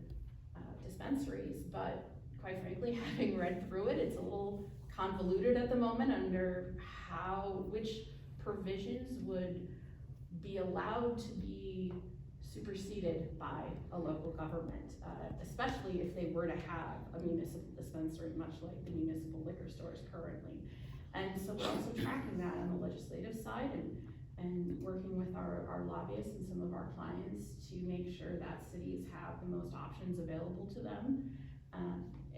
dispensaries, but quite frankly, having read through it, it's a little convoluted at the moment under which provisions would be allowed to be superseded by a local government, especially if they were to have a municipal dispensary, much like the municipal liquor stores currently. And so we're also tracking that on the legislative side and working with our lobbyists and some of our clients to make sure that cities have the most options available to them,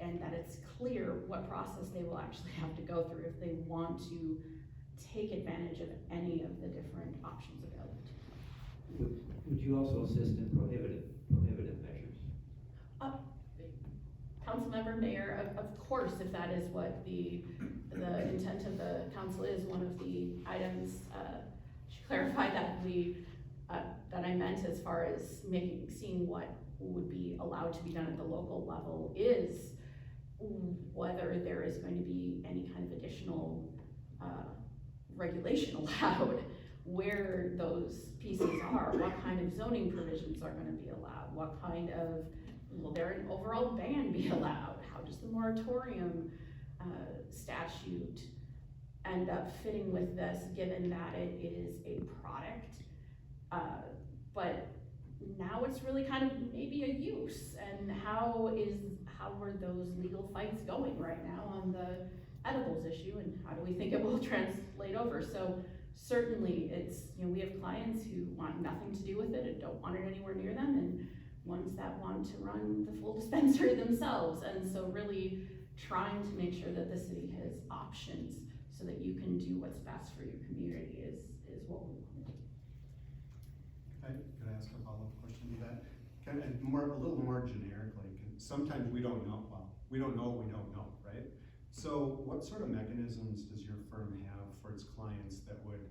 and that it's clear what process they will actually have to go through if they want to take advantage of any of the different options available to them. Would you also assist in prohibitive measures? Councilmember, Mayor, of course, if that is what the intent of the council is, one of the items, should clarify that that I meant as far as seeing what would be allowed to be done at the local level is whether there is going to be any kind of additional, regulation allowed, where those pieces are, what kind of zoning provisions are gonna be allowed, what kind of, will there an overall ban be allowed? How does the moratorium, statute end up fitting with this, given that it is a product? But now it's really kind of maybe a use, and how are those legal fights going right now on the edibles issue, and how do we think it will translate over? So certainly it's, we have clients who want nothing to do with it and don't want it anywhere near them, and ones that want to run the full dispensary themselves. And so really trying to make sure that the city has options so that you can do what's best for your community is what we want. Could I ask a follow-up question to that? A little more generically, sometimes we don't know, we don't know, right? So what sort of mechanisms does your firm have for its clients that would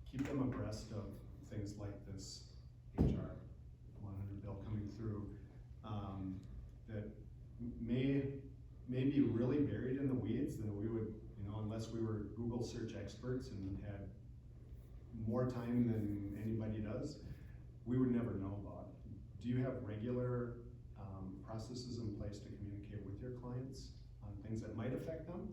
keep them abreast of things like this HR 100 bill coming through, that may be really buried in the weeds than we would, unless we were Google search experts and had more time than anybody does, we would never know about? Do you have regular processes in place to communicate with your clients on things that might affect them?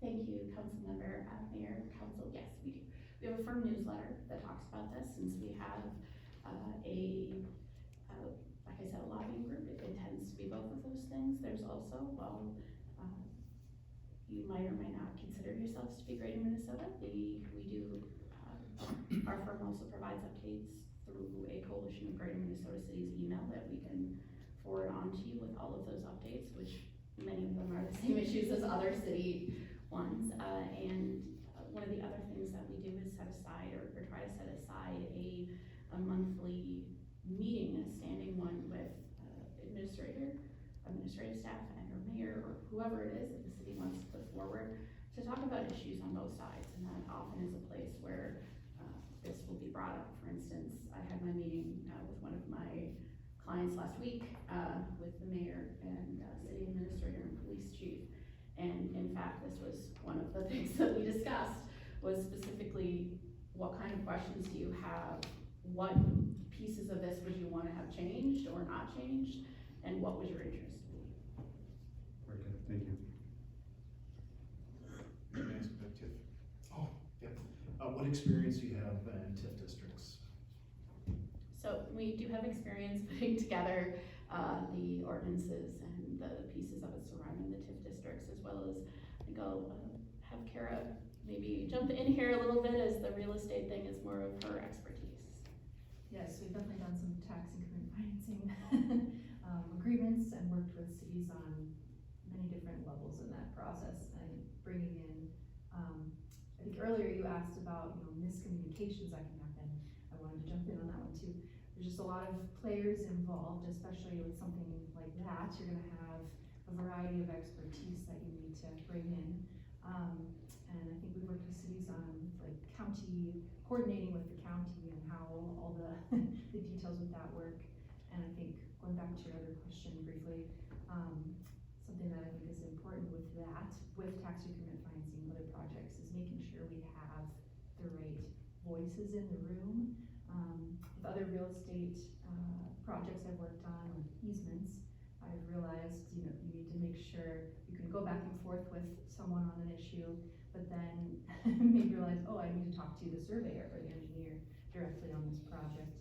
Thank you, Councilmember, Mayor, Council. Yes, we do. We have a firm newsletter that talks about this, since we have like I said, a lobbying group. It tends to be both of those things. There's also, you might or might not consider yourselves to be Greater Minnesota. We do, our firm also provides updates through a coalition of Greater Minnesota cities email that we can forward on to you with all of those updates, which many of them are the same issues as other city ones. And one of the other things that we do is set aside or try to set aside a monthly meeting, a standing one with administrative staff and our mayor or whoever it is that the city wants to put forward to talk about issues on both sides. And that often is a place where this will be brought up. For instance, I had my meeting with one of my clients last week with the mayor and city administrator and police chief. And in fact, this was one of the things that we discussed, was specifically what kind of questions do you have? What pieces of this would you want to have changed or not changed? And what was your interest? Very good, thank you. Can I ask about TIF? Oh, yep. What experience do you have in TIF districts? So we do have experience putting together the ordinances and the pieces of it surrounding the TIF districts, as well as I think I'll have Kara maybe jump in here a little bit, as the real estate thing is more of her expertise. Yes, we've definitely done some tax increment financing agreements and worked with cities on many different levels in that process, and bringing in, I think earlier you asked about, miscommunications that can happen. I wanted to jump in on that one too. There's just a lot of players involved, especially with something like that. You're gonna have a variety of expertise that you need to bring in. And I think we've worked with cities on like coordinating with the county and how all the the details with that work. And I think going back to your other question briefly, something that I think is important with that, with tax increment financing and other projects, is making sure we have the right voices in the room. With other real estate projects I've worked on, with easements, I've realized, you need to make sure you can go back and forth with someone on an issue, but then maybe realize, oh, I need to talk to the surveyor or the engineer directly on this project,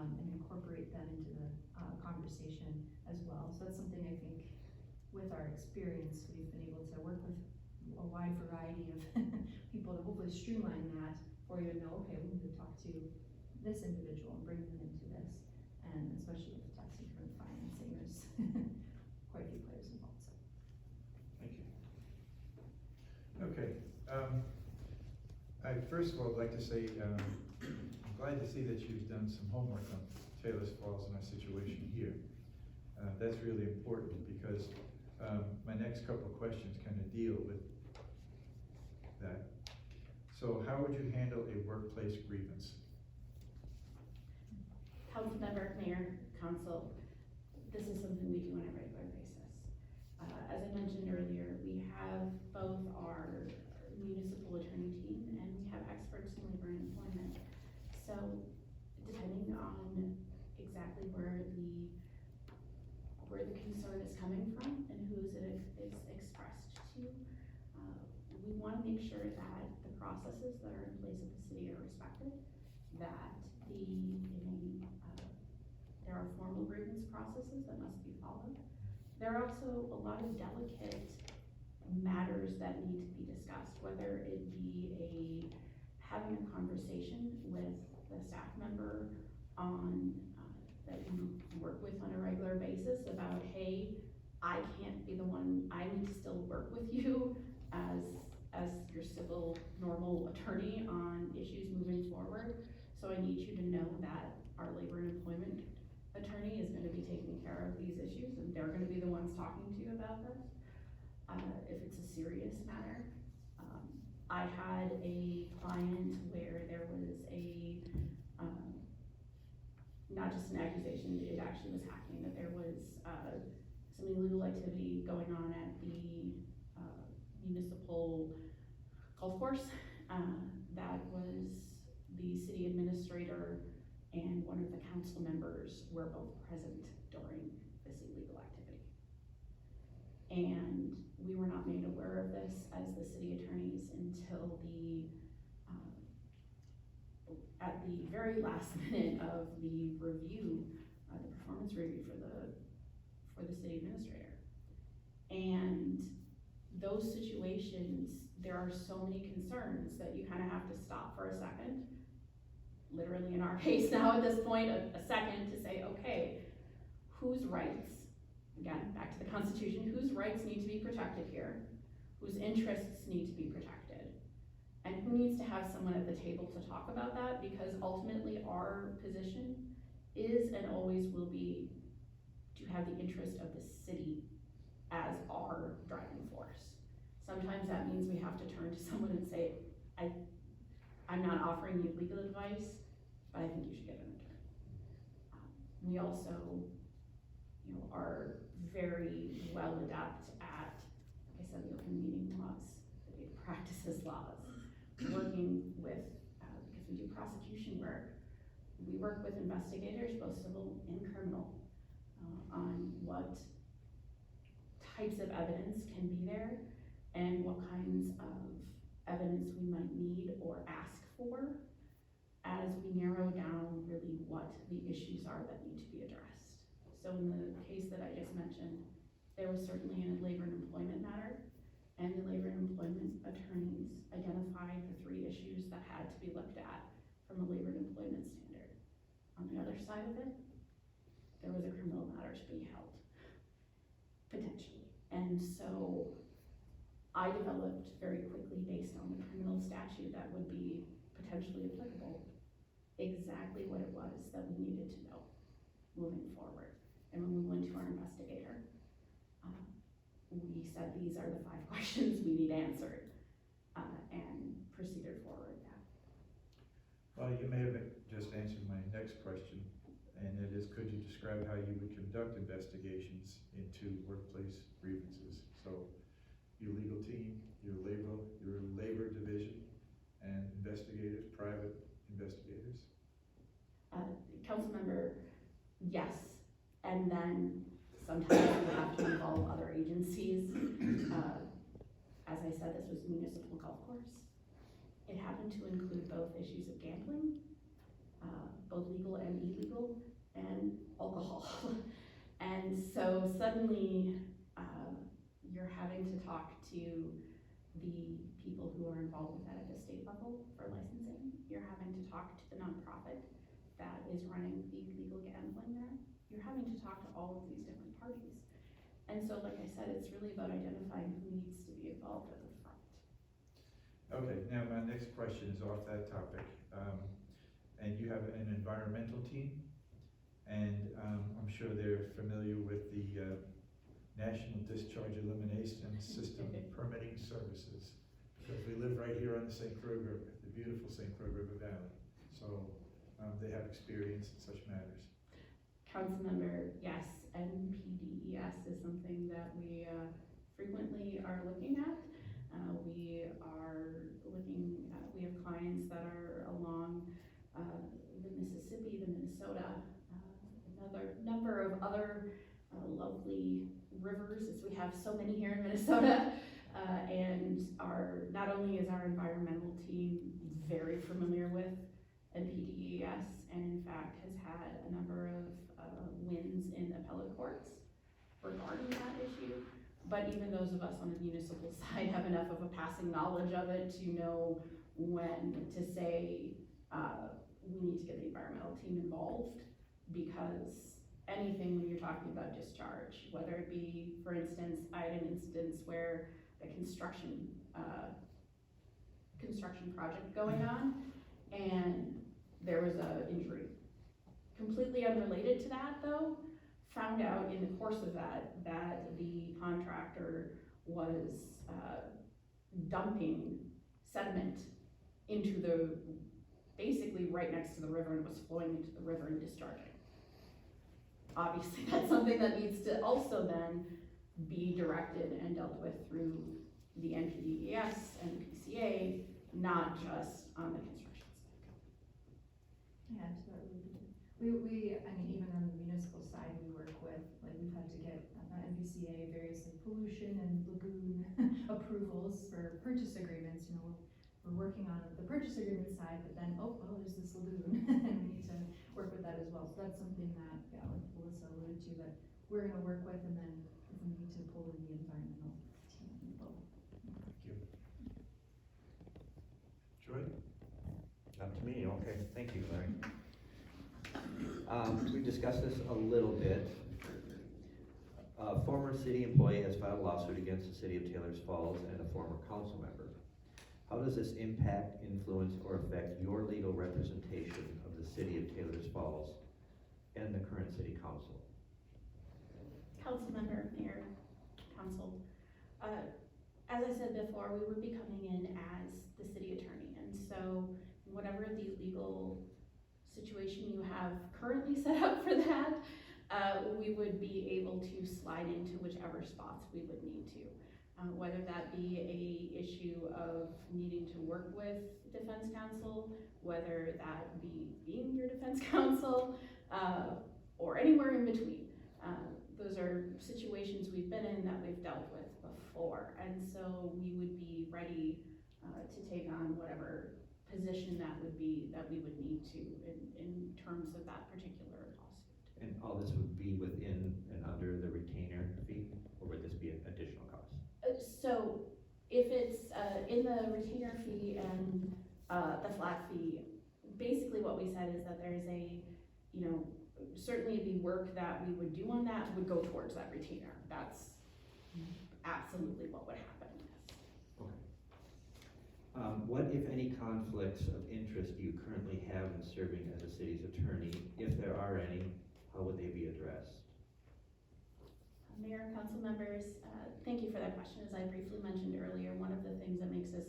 and incorporate them into the conversation as well. So that's something I think with our experience, we've been able to work with a wide variety of people to hopefully streamline that for you to know, okay, we need to talk to this individual and bring them into this. And especially with tax increment financing, there's quite a few players involved, so. Thank you. Okay, I first of all would like to say, I'm glad to see that you've done some homework on Taylor's Falls and our situation here. That's really important, because my next couple of questions kind of deal with that. So how would you handle a workplace grievance? Councilmember, Mayor, Council, this is something we do on a regular basis. As I it's coming from and who's it is expressed to. We wanna make sure that the processes that are in place at the city are respected, that there are formal grievance processes that must be followed. There are also a lot of delicate matters that need to be discussed, whether it be having a conversation with the staff member on, that you work with on a regular basis about, hey, I can't be the one, I need to still work with you as your civil normal attorney on issues moving forward. So I need you to know that our labor and employment attorney is gonna be taking care of these issues, and they're gonna be the ones talking to you about this, if it's a serious matter. I had a client where there was not just an accusation, it actually was hacking, that there was, some illegal activity going on at the, municipal golf course. That was the city administrator and one of the council members were both present during this illegal activity. And we were not made aware of this as the city attorneys until at the very last minute of the review, the performance review for the city administrator. And those situations, there are so many concerns that you kind of have to stop for a second. Literally in our case now at this point, a second to say, okay, whose rights, again, back to the Constitution, whose rights need to be protected here, whose interests need to be protected, and who needs to have someone at the table to talk about that, because ultimately our position is and always will be to have the interest of the city as our driving force. Sometimes that means we have to turn to someone and say, I'm not offering you legal advice, but I think you should get an attorney. We also, are very well adept at, like I said, the open meeting laws, the data practices laws, working with, because we do prosecution work, we work with investigators, both civil and criminal, on what types of evidence can be there and what kinds of evidence we might need or ask for as we narrow down really what the issues are that need to be addressed. So in the case that I just mentioned, there was certainly a labor and employment matter, and the labor and employment attorneys identified the 3 issues that had to be looked at from a labor and employment standard. On the other side of it, there was a criminal matter to be held, potentially. And so I developed very quickly, based on the criminal statute that would be potentially applicable, exactly what it was that we needed to know moving forward. And when we went to our investigator, we said, these are the 5 questions we need answered, and proceeded forward with that. Well, you may have just answered my next question, and it is, could you describe how you would conduct investigations into workplace grievances? So, your legal team, your labor division, and investigators, private investigators? Councilmember, yes, and then sometimes we have to involve other agencies. As I said, this was a municipal golf course. It happened to include both issues of gambling, both legal and illegal, and alcohol. And so suddenly, you're having to talk to the people who are involved with that at the state level for licensing. You're having to talk to the nonprofit that is running the legal gambling there. You're having to talk to all of these different parties. And so, like I said, it's really about identifying who needs to be involved at the front. Okay, now my next question is off that topic. And you have an environmental team, and I'm sure they're familiar with the National Discharge Elimination System permitting services, because we live right here on the St. Croix River, the beautiful St. Croix River Valley. So they have experience in such matters. Councilmember, yes, NPDES is something that we frequently are looking at. We are looking at, we have clients that are along the Mississippi, the Minnesota, another number of other lovely rivers, as we have so many here in Minnesota. And not only is our environmental team very familiar with NPDES, and in fact has had a number of wins in appellate courts regarding that issue, but even those of us on the municipal side have enough of a passing knowledge of it to know when to say, we need to get the environmental team involved, because anything when you're talking about discharge, whether it be, for instance, I had an instance where a construction project going on, and there was a injury. Completely unrelated to that though, found out in the course of that the contractor was dumping sediment into basically right next to the river, and was flowing into the river and discharging. Obviously, that's something that needs to also then be directed and dealt with through the NPDES and PCA, not just on the construction side. Yeah, to that we, I mean, even on the municipal side, we work with, like, we've had to get MVCA, various like pollution and lagoon approvals for purchase agreements, you know, we're working on the purchase agreement side, but then, oh, well, there's this lagoon, and we need to work with that as well, so that's something that, yeah, like Melissa alluded to, that we're gonna work with, and then if we need to pull in the environmental team as well. Troy? Up to me, okay, thank you, Larry. We discussed this a little bit. A former city employee has filed a lawsuit against the city of Taylor's Falls and a former council member. How does this impact, influence, or affect your legal representation of the city of Taylor's Falls and the current city council? Council member, mayor, council. As I said before, we would be coming in as the city attorney, and so whatever the legal situation you have currently set up for that, we would be able to slide into whichever spots we would need to. Whether that be a issue of needing to work with defense counsel, whether that be being your defense counsel, or anywhere in between. Those are situations we've been in that we've dealt with before, and so we would be ready to take on whatever position that we would need to in terms of that particular lawsuit. And all this would be within and under the retainer fee, or would this be an additional cost? So if it's in the retainer fee and the flat fee, basically what we said is that there's certainly the work that we would do on that would go towards that retainer. That's absolutely what would happen, yes. Okay. What, if any, conflicts of interest do you currently have in serving as a city's attorney? If there are any, how would they be addressed? Mayor, council members, thank you for that question. As I briefly mentioned earlier, one of the things that makes us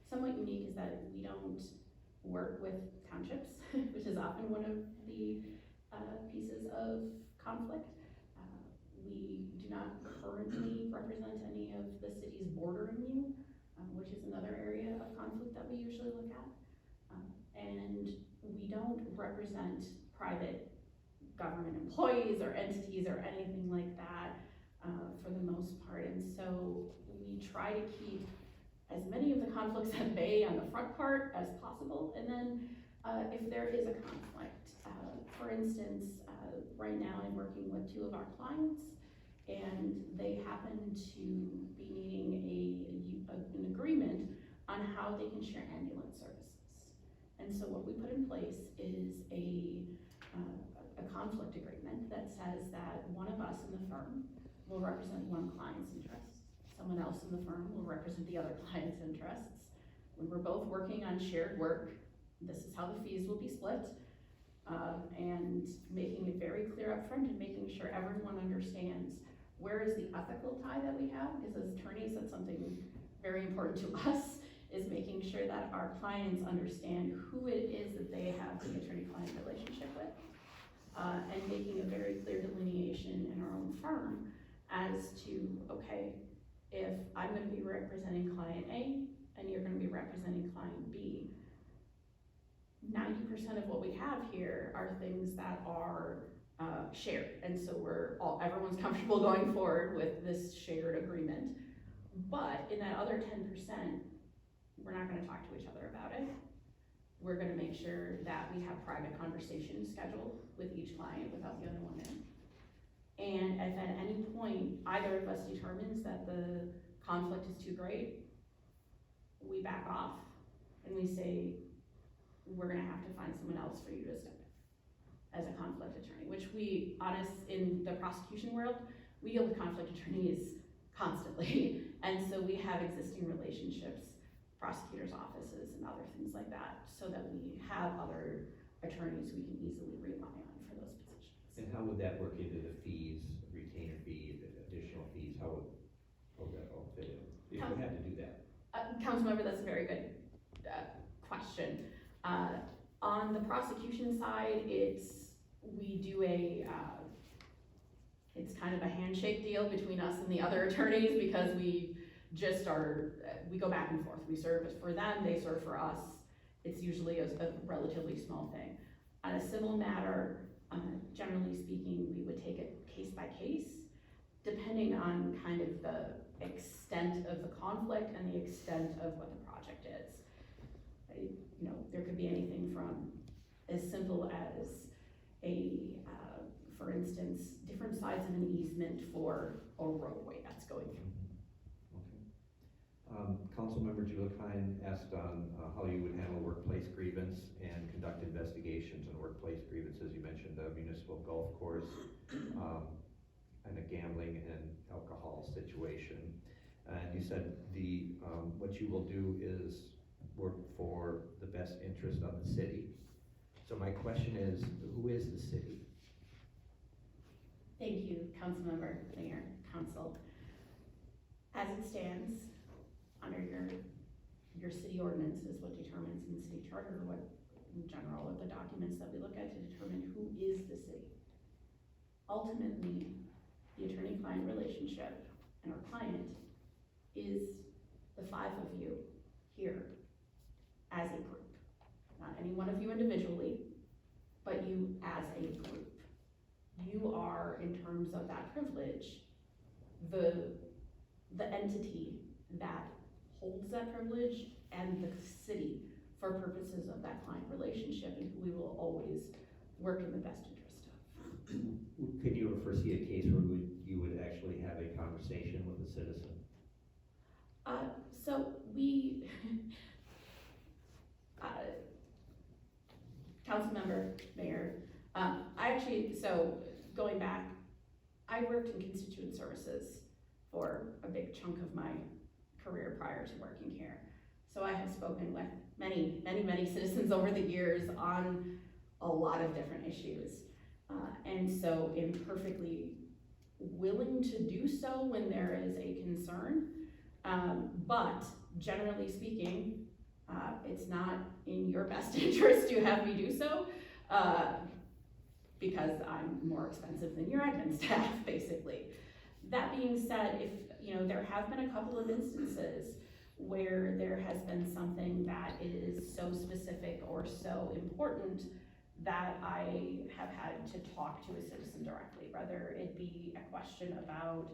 somewhat unique is that we don't work with townships, which is often one of the pieces of conflict. We do not currently represent any of the cities bordering you, which is another area of conflict that we usually look at. And we don't represent private government employees or entities or anything like that for the most part. And so we try to keep as many of the conflicts at bay on the front part as possible. And then if there is a conflict, for instance, right now I'm working with 2 of our clients, and they happen to be needing an agreement on how they can share ambulance services. And so what we put in place is a conflict agreement that says that one of us in the firm will represent one client's interests, someone else in the firm will represent the other client's interests. When we're both working on shared work, this is how the fees will be split, and making it very clear up front and making sure everyone understands where is the ethical tie that we have, because as attorneys, that's something very important to us, is making sure that our clients understand who it is that they have the attorney-client relationship with. And making a very clear delineation in our own firm as to, okay, if I'm gonna be representing client A and you're gonna be representing client B, 90% of what we have here are things that are shared. And so everyone's comfortable going forward with this shared agreement. But in that other 10%, we're not gonna talk to each other about it. We're gonna make sure that we have private conversations scheduled with each client without the other one in. And if at any point, either of us determines that the conflict is too great, we back off and we say, we're gonna have to find someone else for you to step in as a conflict attorney, which in the prosecution world, we deal with conflict attorneys constantly. And so we have existing relationships, prosecutors' offices and other things like that, so that we have other attorneys we can easily rely on for those positions. And how would that work into the fees, retainer fee, the additional fees, how would that all fit in? If you had to do that. Councilmember, that's a very good question. On the prosecution side, we do it's kind of a handshake deal between us and the other attorneys, because we go back and forth. We serve for them, they serve for us. It's usually a relatively small thing. On a civil matter, generally speaking, we would take it case by case, depending on kind of the extent of the conflict and the extent of what the project is. There could be anything from as simple as for instance, different sides of an easement for a roadway that's going through. Okay. Councilmember Julian asked on how you would handle workplace grievance and conduct investigations on workplace grievances. You mentioned the municipal golf course, and a gambling and alcohol situation. And you said what you will do is work for the best interest of the city. So my question is, who is the city? Thank you, Councilmember, Mayor, Council. As it stands, under your city ordinance is what determines in the city charter, what in general are the documents that we look at to determine who is the city. Ultimately, the attorney-client relationship and our client is the five of you here as a group. Not any one of you individually, but you as a group. You are, in terms of that privilege, the entity that holds that privilege and the city for purposes of that client relationship, and who we will always work in the best interest of. Could you ever foresee a case where you would actually have a conversation with a citizen? So we, Councilmember, Mayor, going back, I worked in constituent services for a big chunk of my career prior to working here. So I have spoken with many citizens over the years on a lot of different issues. And so am perfectly willing to do so when there is a concern. But generally speaking, it's not in your best interest to have me do so, because I'm more expensive than your admin staff, basically. That being said, if there have been a couple of instances where there has been something that is so specific or so important that I have had to talk to a citizen directly, whether it be a question about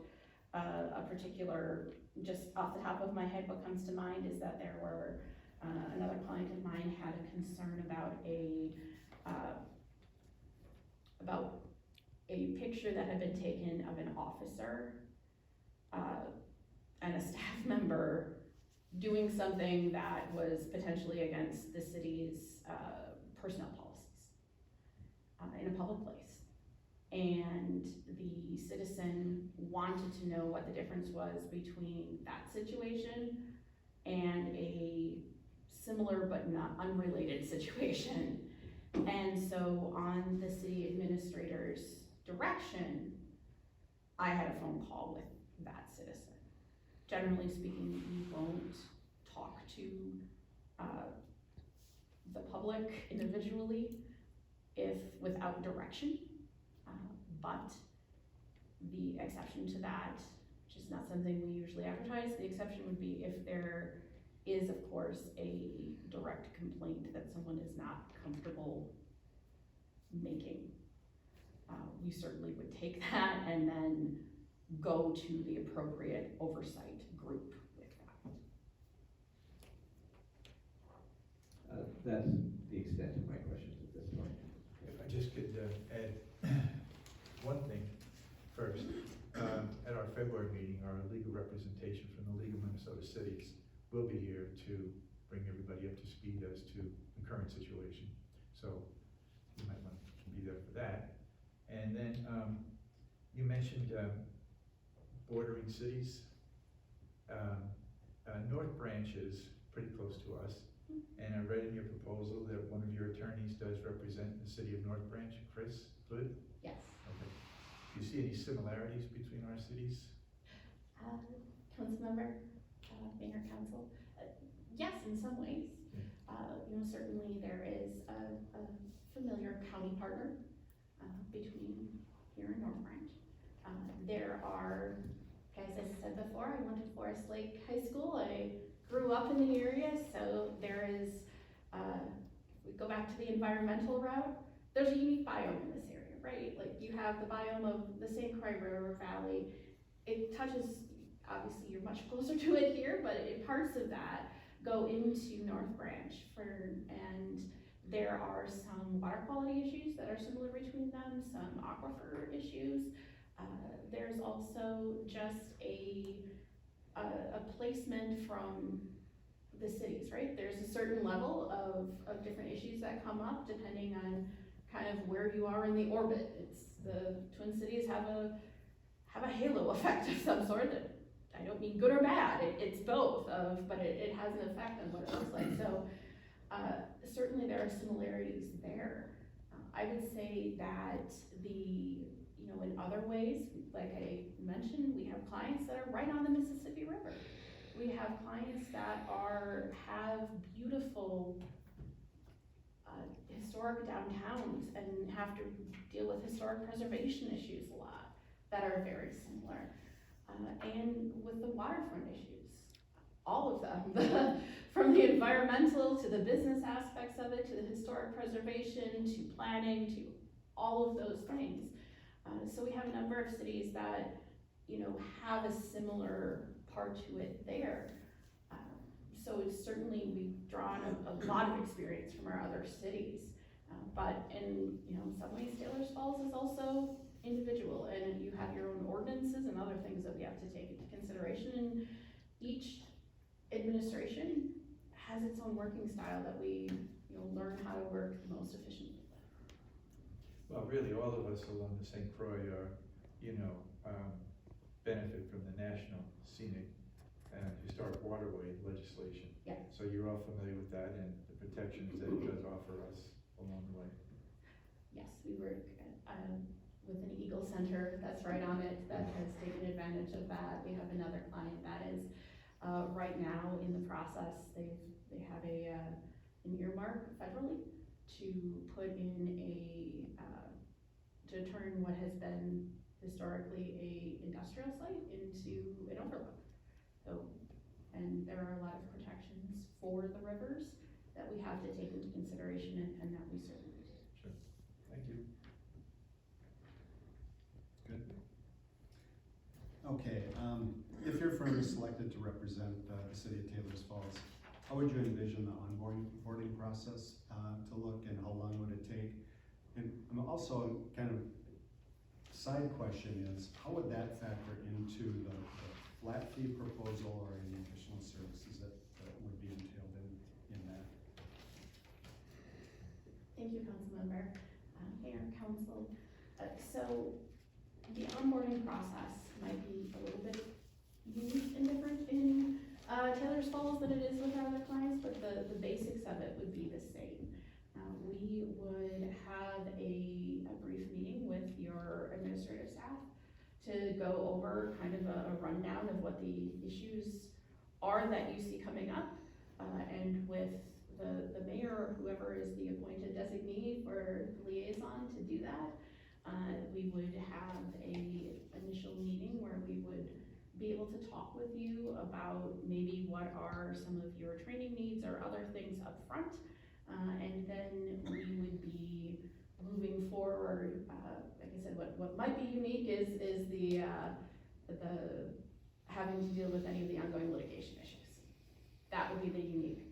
a particular, just off the top of my head, what comes to mind is that there were another client of mine had a concern about a picture that had been taken of an officer and a staff member doing something that was potentially against the city's personnel policies in a public place. And the citizen wanted to know what the difference was between that situation and a similar but not unrelated situation. And so on the city administrator's direction, I had a phone call with that citizen. Generally speaking, we won't talk to the public individually if without direction, but the exception to that, which is not something we usually advertise, the exception would be if there is, of course, a direct complaint that someone is not comfortable making. we certainly would take that and then go to the appropriate oversight group with that. That's the extent of my questions at this point. If I just could add one thing first. At our February meeting, our legal representation from the League of Minnesota Cities will be here to bring everybody up to speed as to the current situation. So you might want to be there for that. And then you mentioned bordering cities. North Branch is pretty close to us. And I read in your proposal that one of your attorneys does represent the city of North Branch, Chris Hood. Yes. Okay. Do you see any similarities between our cities? Councilmember, Mayor Council, yes, in some ways. Certainly there is a familiar county partner between here and North Branch. There are, as I said before, I went to Forest Lake High School. I grew up in the area, so there is, if we go back to the environmental route, there's a unique biome in this area, right? Like you have the biome of the St. Croix River Valley. It touches, obviously you're much closer to it here, but parts of that go into North Branch and there are some water quality issues that are similar between them, some aquifer issues. There's also just a placement from the cities, right? There's a certain level of different issues that come up depending on kind of where you are in the orbit. It's the Twin Cities have a halo effect of some sort that I don't mean good or bad, it's both but it has an effect on what it looks like. So certainly there are similarities there. I would say that in other ways, like I mentioned, we have clients that are right on the Mississippi River. We have clients that have beautiful historic downtowns and have to deal with historic preservation issues a lot that are very similar. And with the waterfront issues, all of them, from the environmental to the business aspects of it, to the historic preservation, to planning, to all of those things. So we have a number of cities that, have a similar part to it there. So it's certainly, we've drawn a lot of experience from our other cities. But in some ways, Taylor's Falls is also individual, and you have your own ordinances and other things that we have to take into consideration, and each administration has its own working style that we learn how to work the most efficiently with. Well, really, all of us along the St. Croix are, benefit from the National Scenic and Historic Waterway legislation. Yeah. So you're all familiar with that and the protections that it does offer us along the way. Yes, we work with an Eagle Center that's right on it that has taken advantage of that. We have another client that is right now in the process. They have an earmark federally to put in to turn what has been historically a industrial site into an overlook. So, and there are a lot of protections for the rivers that we have to take into consideration and that we certainly do. Sure. Thank you. Good. Okay, if your firm is selected to represent the city of Taylor's Falls, how would you envision the onboarding process to look, and how long would it take? And I'm also kind of side question is, how would that factor into the flat fee proposal or any additional services that would be entailed in that? Thank you, Councilmember, Mayor, Council. So the onboarding process might be a little bit unique and different in Taylor's Falls than it is with our other clients, but the basics of it would be the same. We would have a brief meeting with your administrative staff to go over kind of a rundown of what the issues are that you see coming up, and with the mayor or whoever is the appointed designee for liaison to do that. We would have a initial meeting where we would be able to talk with you about maybe what are some of your training needs or other things up front. And then we would be moving forward, like I said, what might be unique is the having to deal with any of the ongoing litigation issues. That would be the unique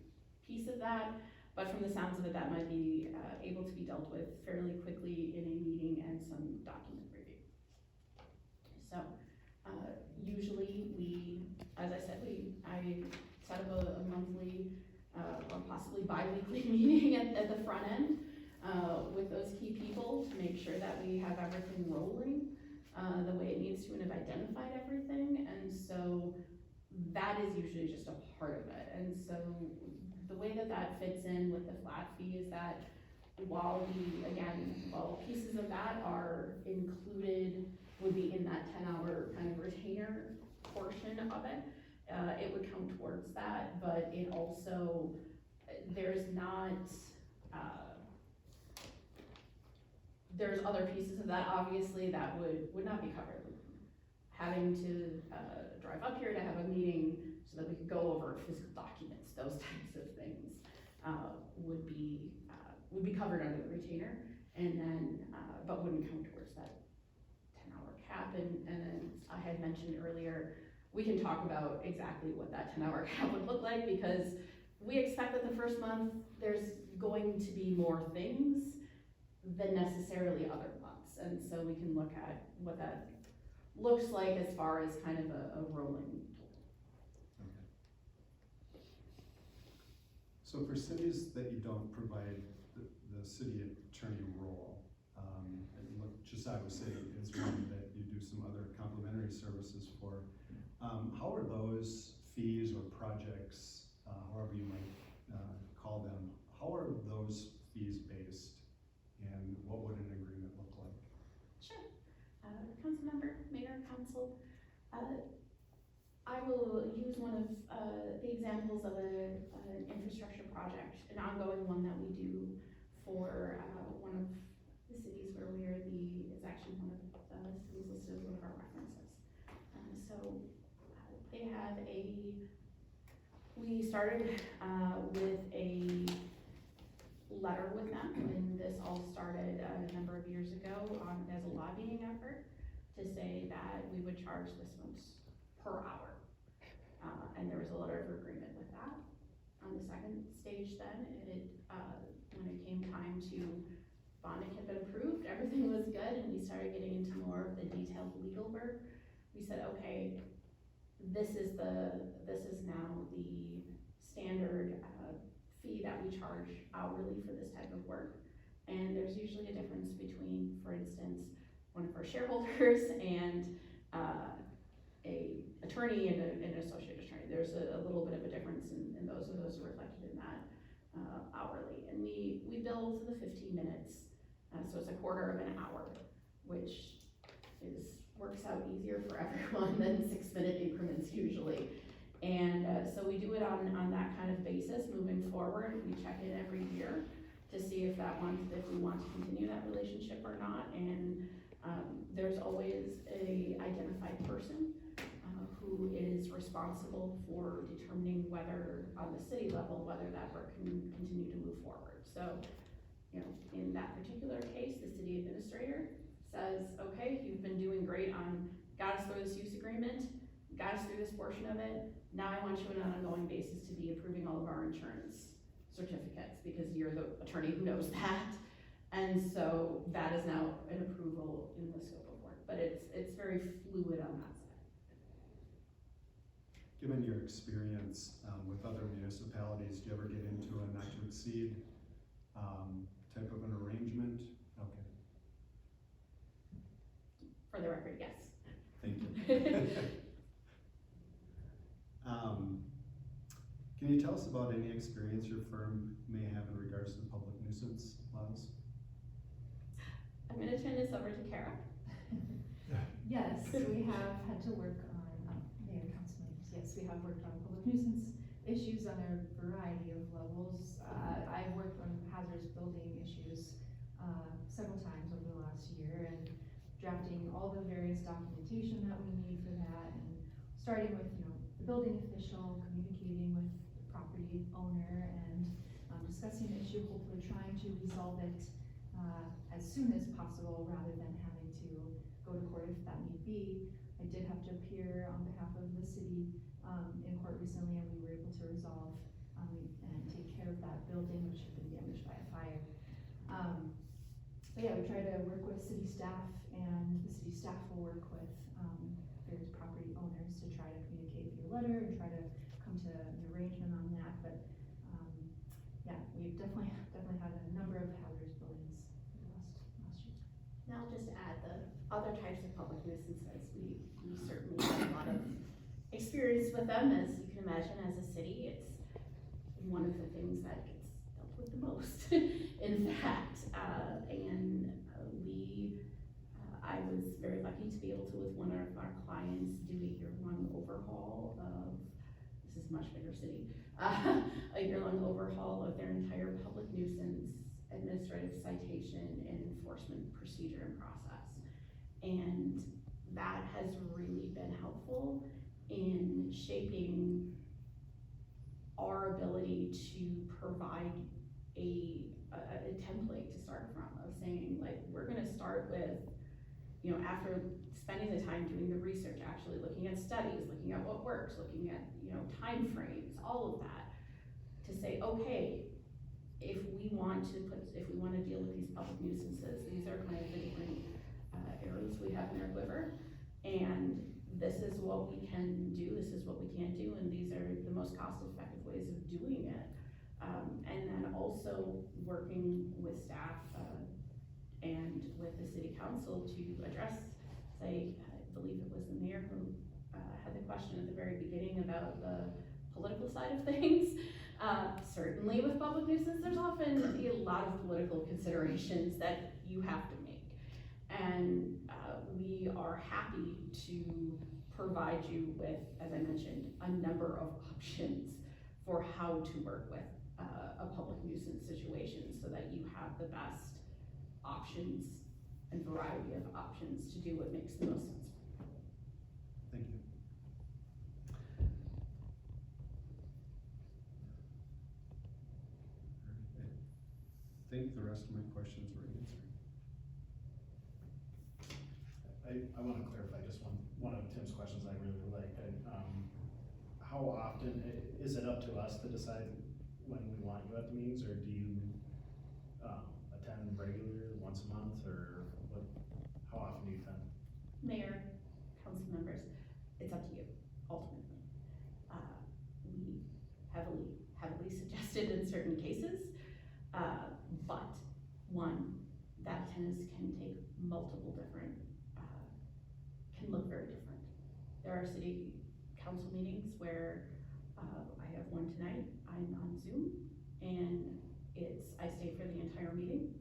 piece of that, but from the sounds of it, that might be able to be dealt with fairly quickly in a meeting and some document review. So, usually as I said, I set up a monthly, or possibly bi-weekly meeting at the front end, with those key people to make sure that we have everything rolling, the way it needs to, and have identified everything, and so that is usually just a part of it. And so the way that fits in with the flat fee is that while pieces of that are included, would be in that 10-hour kind of retainer portion of it, it would come towards that, but it also, there's other pieces of that, obviously, that would not be covered. Having to drive up here to have a meeting so that we could go over physical documents, those types of things, would be covered under the retainer, and then, but wouldn't come towards that 10-hour cap. And then I had mentioned earlier, we can talk about exactly what that 10-hour cap would look like, because we expect that the first month, there's going to be more things than necessarily other months. And so we can look at what that looks like as far as kind of a rolling. Okay. So for cities that you don't provide the city attorney role, and what Chisai was saying is one that you do some other complementary services for, how are those fees or projects, however you might call them, how are those fees based, and what would an agreement look like? Sure. Councilmember, Mayor, Council, I will use one of the examples of an infrastructure project, an ongoing one that we do for one of the cities where we are is actually one of the cities listed as one of our references. They have we started with a letter with them when this all started a number of years ago as a lobbying effort to say that we would charge this much per hour. And there was a letter of agreement with that. On the second stage then, when it came time to, bonding had been approved, everything was good, and we started getting into more of the detailed legal work. We said, okay, this is now the standard fee that we charge hourly for this type of work. And there's usually a difference between, for instance, one of our shareholders and a attorney and an associate attorney. There's a little bit of a difference in those are reflected in that hourly. And we bill to the 15 minutes, so it's a quarter of an hour, which works out easier for everyone than 6-minute increments usually. And so we do it on that kind of basis moving forward. We check in every year to see if we want to continue that relationship or not. And there's always a identified person who is responsible for determining whether, on the city level, whether that work can continue to move forward. So, in that particular case, the city administrator says, okay, you've been doing great got us through this use agreement, got us through this portion of it. Now I want you on an ongoing basis to be approving all of our insurance certificates, because you're the attorney who knows that. And so that is now an approval in the scope of work, but it's very fluid on that side. Given your experience with other municipalities, do you ever get into a not to exceed type of an arrangement? Okay. For the record, yes. Thank you. Can you tell us about any experience your firm may have in regards to public nuisance laws? I'm gonna turn this over to Kara. Yes, we have had to work on, Mayor and Council members, yes, we have worked on public nuisance issues on a variety of levels. I've worked on hazardous building issues several times over the last year, and drafting all the various documentation that we need for that, and starting with, the building official, communicating with the property owner, and discussing the issue, hopefully trying to resolve it as soon as possible, rather than having to go to court if that need be. I did have to appear on behalf of the city, in court recently, and we were able to resolve, and take care of that building, which had been damaged by a fire. But yeah, we try to work with city staff, and the city staff will work with, various property owners to try to communicate via letter and try to come to an arrangement on that, but, yeah, we've definitely had a number of hazardous buildings last year. Now, just to add the other types of public nuisances, we certainly have a lot of experience with them, as you can imagine, as a city, it's one of the things that gets dealt with the most, in fact, I was very lucky to be able to, with one of our clients, do a year-long overhaul of, this is a much bigger city, a year-long overhaul of their entire public nuisance administrative citation and enforcement procedure and process. And that has really been helpful in shaping our ability to provide a template to start from, of saying, like, we're gonna start with, you know, after spending the time doing the research, actually looking at studies, looking at what works, looking at, you know, timeframes, all of that, to say, okay, if we want to deal with these public nuisances, these are kind of the different arrows we have in our quiver, and this is what we can do, this is what we can't do, and these are the most cost-effective ways of doing it. And then also working with staff and with the city council to address, say, I believe it was the mayor who had the question at the very beginning about the political side of things. Certainly with public nuisance, there's often a lot of political considerations that you have to make. And we are happy to provide you with, as I mentioned, a number of options for how to work with a public nuisance situation, so that you have the best options and variety of options to do what makes the most sense. Thank you. I think the rest of my questions were answered. I wanna clarify just one of Tim's questions I really like. How often, is it up to us to decide when we want you at the meetings, or do you, attend regularly, once a month, or what, how often do you attend? Mayor, council members, it's up to you, ultimately. We heavily suggested in certain cases, but one, that attendance can take multiple different, can look very different. There are city council meetings where, I have one tonight, I'm on Zoom, and I stay for the entire meeting,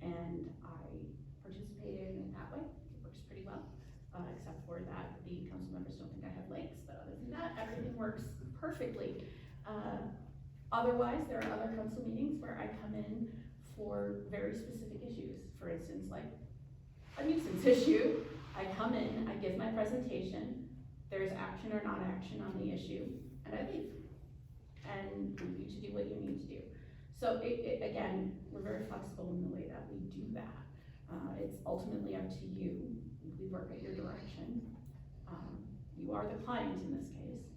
and I participate in it that way. It works pretty well, except for that the council members don't think I have legs, but other than that, everything works perfectly. Otherwise, there are other council meetings where I come in for very specific issues. For instance, like a nuisance issue, I come in, I give my presentation, there's action or not action on the issue, and I leave. And leave you to do what you need to do. So again, we're very flexible in the way that we do that. It's ultimately up to you. We work at your direction. You are the client in this case.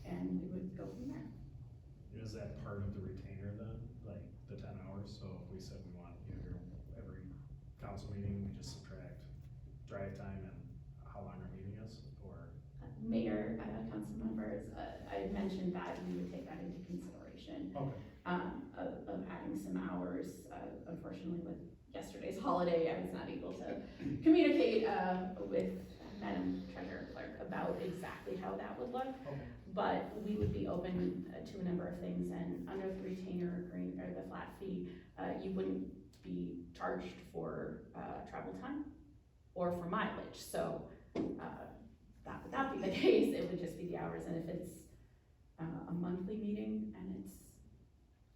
And we would go from there. Is that part of the retainer then, like the 10 hours? So if we said we want you here every council meeting, we just subtract drive time and how long our meeting is, or? Mayor, council members, I mentioned that we would take that into consideration. Okay. Of adding some hours. Unfortunately, with yesterday's holiday, I was not able to communicate with Madam Treasurer Clerk about exactly how that would look. Okay. But we would be open to a number of things, and under the retainer agreement, or the flat fee, you wouldn't be charged for travel time or for mileage. So that would not be the case. It would just be the hours, and if it's a monthly meeting and it's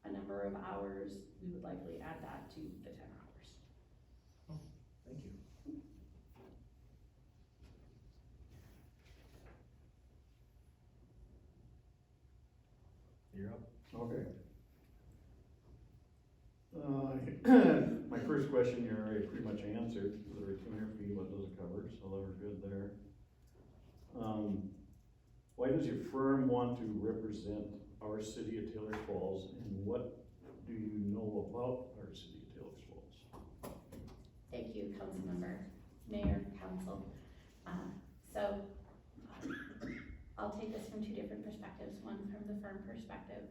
a number of hours, we would likely add that to the 10 hours. Thank you. You're up. Okay. first question you already pretty much answered, the 200 feet, what does it cover, so that was good there. Why does your firm want to represent our city of Taylor Falls, and what do you know about our city of Taylor Falls? Thank you, Councilmember, Mayor, Council. So, I'll take this from two different perspectives, one from the firm perspective.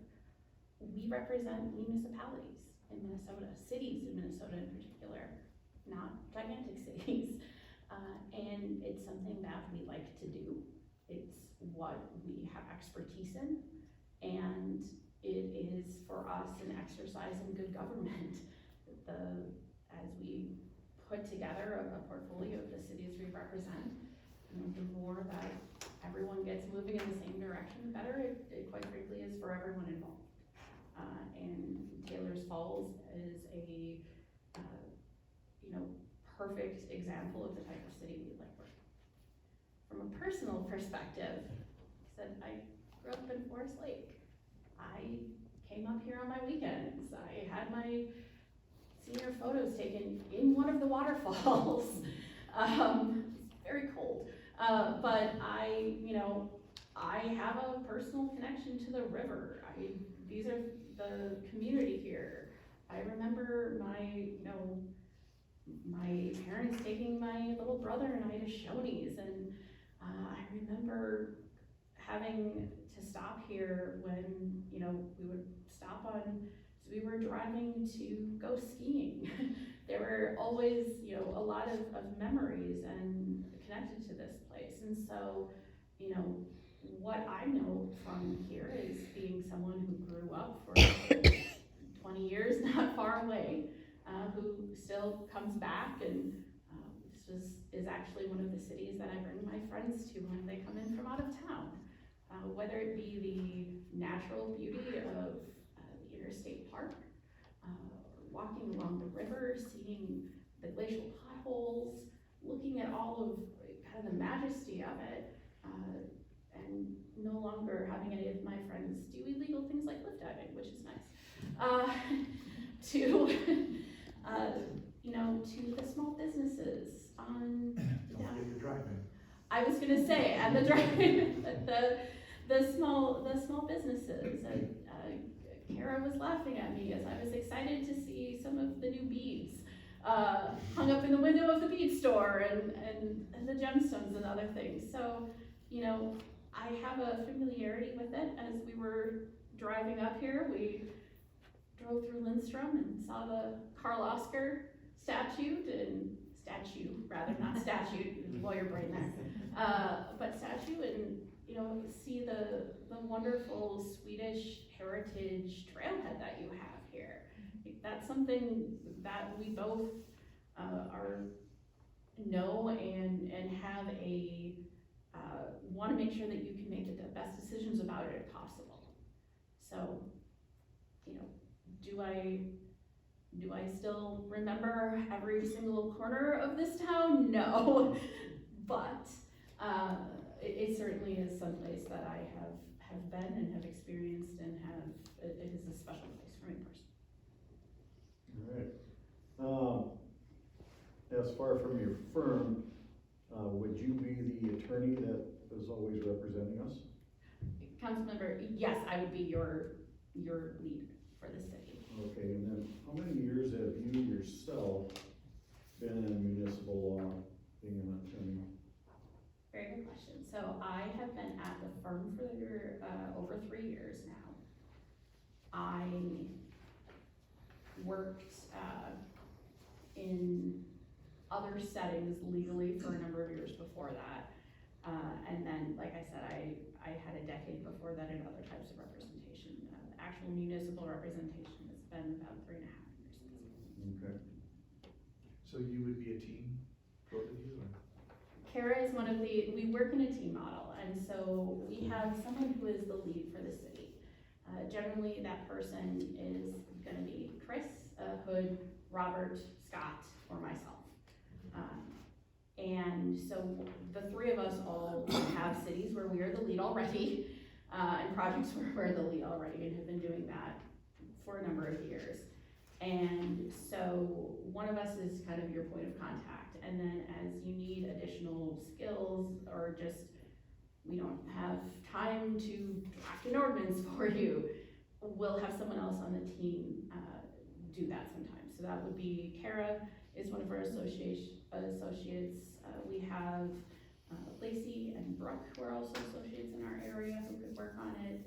We represent municipalities in Minnesota, cities in Minnesota in particular, not gigantic cities. And it's something that we like to do. It's what we have expertise in, and it is for us an exercise in good government. As we put together a portfolio of the cities we represent, you know, the more that everyone gets moving in the same direction, the better it quite frankly is for everyone involved. And Taylor's Falls is a, you know, perfect example of the type of city we'd like to work. From a personal perspective, I grew up in Forest Lake. I came up here on my weekends. I had my senior photos taken in one of the waterfalls. It's very cold, but I have a personal connection to the river. These are the community here. I remember my parents taking my little brother and I to Shoney's, and I remember having to stop here when, we would stop on, so we were driving to go skiing. There were always, a lot of memories and connected to this place. And so, what I know from here is being someone who grew up for 20 years, not far away, who still comes back, and this is actually one of the cities that I bring my friends to when they come in from out of town. Whether it be the natural beauty of the interstate park, walking along the river, seeing the glacial potholes, looking at all of kind of the majesty of it, and no longer having any of my friends do illegal things like cliff diving, which is nice, to the small businesses on Don't forget the drive-in. I was gonna say, and the drive-in, the small businesses. Kara was laughing at me as I was excited to see some of the new beads hung up in the window of the bead store, and the gemstones and other things. So, I have a familiarity with it. As we were driving up here, we drove through Lindstrom and saw the Karl Oskar statue, not statute, lawyer brain there, but statue, and see the wonderful Swedish heritage trailhead that you have here. That's something that we both know and have want to make sure that you can make the best decisions about it if possible. So, do I still remember every single corner of this town? No, but it certainly is someplace that I have been and have experienced, and it is a special place for me personally. All right. As far from your firm, would you be the attorney that is always representing us? Councilmember, yes, I would be your lead for the city. Okay, and then how many years have you yourself been in municipal law, being an attorney? Very good question. So I have been at the firm for over 3 years now. I worked in other settings legally for a number of years before that. And then, like I said, I had a decade before that in other types of representation. Actual municipal representation has been about 3.5 years. Okay. So you would be a team, both of you, or? Kara is we work in a team model, and so we have someone who is the lead for the city. Generally, that person is gonna be Chris, Hood, Robert, Scott, or myself. And so the three of us all have cities where we are the lead already, and projects where we're the lead already, and have been doing that for a number of years. And so one of us is kind of your point of contact, and then as you need additional skills, or just, we don't have time to draft an ordinance for you, we'll have someone else on the team, do that sometimes. So that would be Kara is one of our associates, we have, Lacey and Brooke, who are also associates in our area, who could work on it.